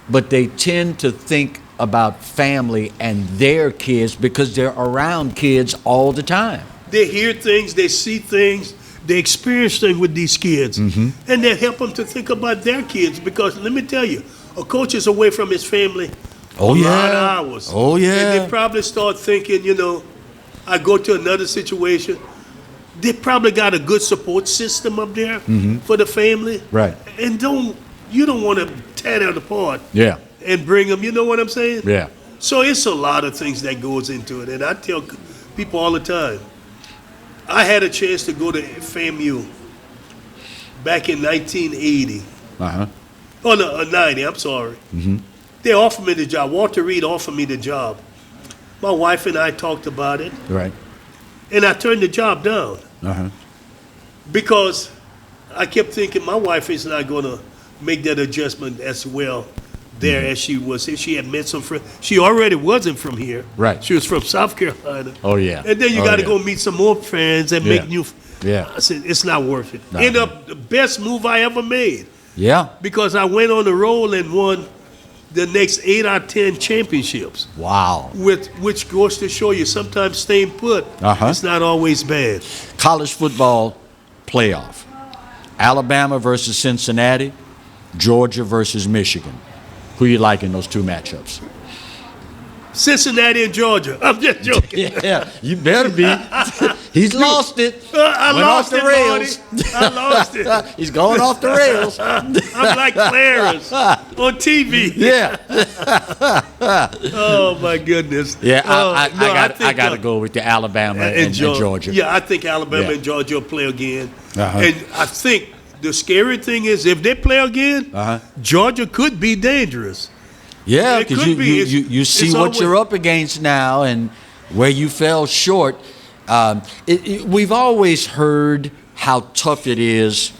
[SPEAKER 2] but they tend to think about family and their kids because they're around kids all the time.
[SPEAKER 5] They hear things, they see things, they experience things with these kids. And they help them to think about their kids because let me tell you, a coach is away from his family a lot of hours.
[SPEAKER 2] Oh, yeah.
[SPEAKER 5] And they probably start thinking, I go to another situation. They probably got a good support system up there for the family.
[SPEAKER 2] Right.
[SPEAKER 5] And you don't want to tear that apart.
[SPEAKER 2] Yeah.
[SPEAKER 5] And bring them, you know what I'm saying?
[SPEAKER 2] Yeah.
[SPEAKER 5] So it's a lot of things that goes into it. And I tell people all the time, I had a chance to go to FAMU back in 1980. Oh, no, 90, I'm sorry. They offered me the job. Walter Reed offered me the job. My wife and I talked about it.
[SPEAKER 2] Right.
[SPEAKER 5] And I turned the job down. Because I kept thinking my wife is not going to make that adjustment as well there as she was. She had met some friends. She already wasn't from here.
[SPEAKER 2] Right.
[SPEAKER 5] She was from South Carolina.
[SPEAKER 2] Oh, yeah.
[SPEAKER 5] And then you got to go meet some more friends and make new.
[SPEAKER 2] Yeah.
[SPEAKER 5] I said, it's not worth it. Ended up the best move I ever made.
[SPEAKER 2] Yeah.
[SPEAKER 5] Because I went on the roll and won the next 8 out of 10 championships.
[SPEAKER 2] Wow.
[SPEAKER 5] Which goes to show you sometimes staying put, it's not always bad.
[SPEAKER 2] College football playoff. Alabama versus Cincinnati, Georgia versus Michigan. Who you like in those two matchups?
[SPEAKER 5] Cincinnati and Georgia. I'm just joking.
[SPEAKER 2] Yeah, you better be. He's lost it.
[SPEAKER 5] I
[SPEAKER 2] Went
[SPEAKER 5] lost
[SPEAKER 2] off the
[SPEAKER 5] it,
[SPEAKER 2] rails.
[SPEAKER 5] Marty. I lost it.
[SPEAKER 2] He's going off the rails.
[SPEAKER 5] I'm like Clarence on TV.
[SPEAKER 2] Yeah.
[SPEAKER 5] Oh my goodness.
[SPEAKER 2] Yeah, I got to go with the Alabama and Georgia.
[SPEAKER 5] Yeah, I think Alabama and Georgia will play again. And I think the scary thing is if they play again, Georgia could be dangerous.
[SPEAKER 2] Yeah, because you see what you're up against now, and Where you fell short, we've always heard how tough it is,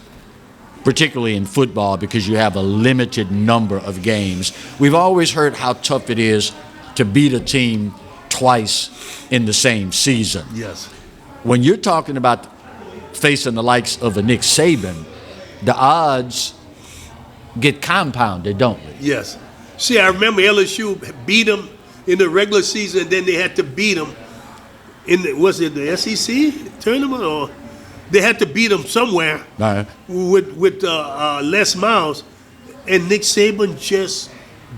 [SPEAKER 2] particularly in football, because you have a limited number of games. We've always heard how tough it is to beat a team twice in the same season.
[SPEAKER 5] Yes.
[SPEAKER 2] When you're talking about facing the likes of a Nick Saban, the odds get compounded, don't they?
[SPEAKER 5] Yes. See, I remember LSU beat them in the regular season, and then they had to beat them in was it the SEC tournament, or they had to beat them somewhere with Les Miles, and Nick Saban just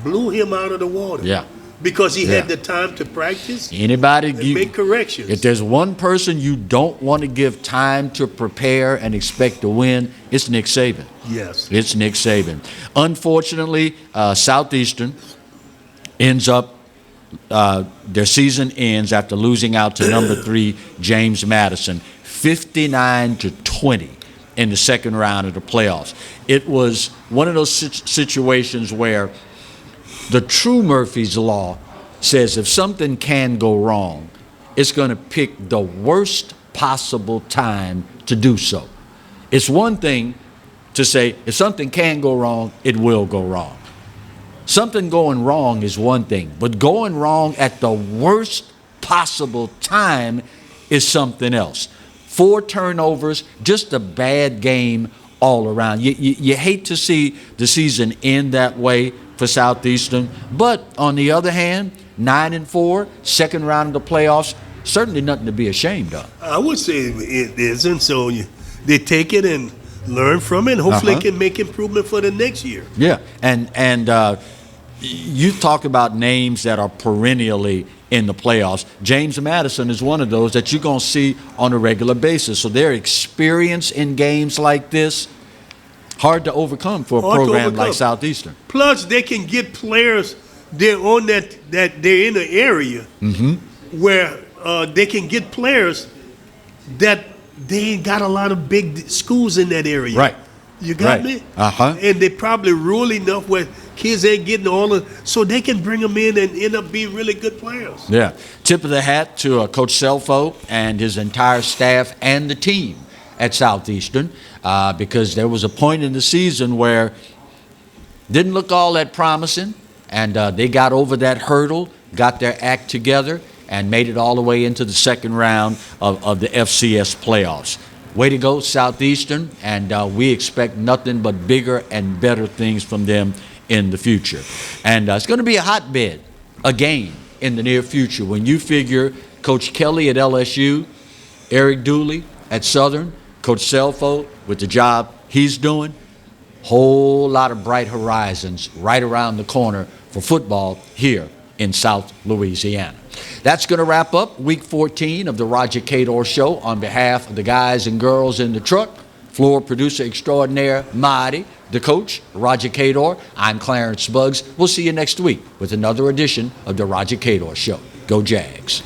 [SPEAKER 5] blew him out of the water.
[SPEAKER 2] Yeah.
[SPEAKER 5] Because he had the time to practice and make corrections.
[SPEAKER 2] If there's one person you don't want to give time to prepare and expect to win, it's Nick Saban.
[SPEAKER 5] Yes.
[SPEAKER 2] It's Nick Saban. Unfortunately, Southeastern ends up, their season ends after losing out to number 3 James Madison, 59-20 in the second round of the playoffs. It was one of those situations where the true Murphy's Law says if something can go wrong, it's going to pick the worst possible time to do so. It's one thing to say if something can go wrong, it will go wrong. Something going wrong is one thing, but going wrong at the worst possible time is something else. 4 turnovers, just a bad game all around. You hate to see the season end that way for Southeastern, but on the other hand, 9-4, second round of the playoffs, certainly nothing to be ashamed of.
[SPEAKER 5] I would say it isn't, so they take it and learn from it, and hopefully they can make improvement for the next year.
[SPEAKER 2] Yeah, and you talk about names that are perennially in the playoffs. James Madison is one of those that you're going to see on a regular basis. So their experience in games like this, hard to overcome for a program like Southeastern.
[SPEAKER 5] Plus, they can get players they're on that they're in the area where they can get players that they ain't got a lot of big schools in that area.
[SPEAKER 2] Right.
[SPEAKER 5] You got me? And they probably rule enough where kids ain't getting all of, so they can bring them in and end up being really good players.
[SPEAKER 2] Yeah. Tip of the hat to Coach Selfo and his entire staff and the team at Southeastern, because there was a point in the season where didn't look all that promising, and they got over that hurdle, got their act together, and made it all the way into the second round of the FCS playoffs. Way to go, Southeastern, and we expect nothing but bigger and better things from them in the future. And it's going to be a hotbed again in the near future when you figure Coach Kelly at LSU, Eric Dooley at Southern, Coach Selfo with the job he's doing, whole lot of bright horizons right around the corner for football here in South Louisiana. That's going to wrap up Week 14 of the Roger Cador Show. On behalf of the guys and girls in the truck, floor producer extraordinaire, Marty, the coach, Roger Cador, I'm Clarence Buggs. We'll see you next week with another edition of the Roger Cador Show. Go Jags.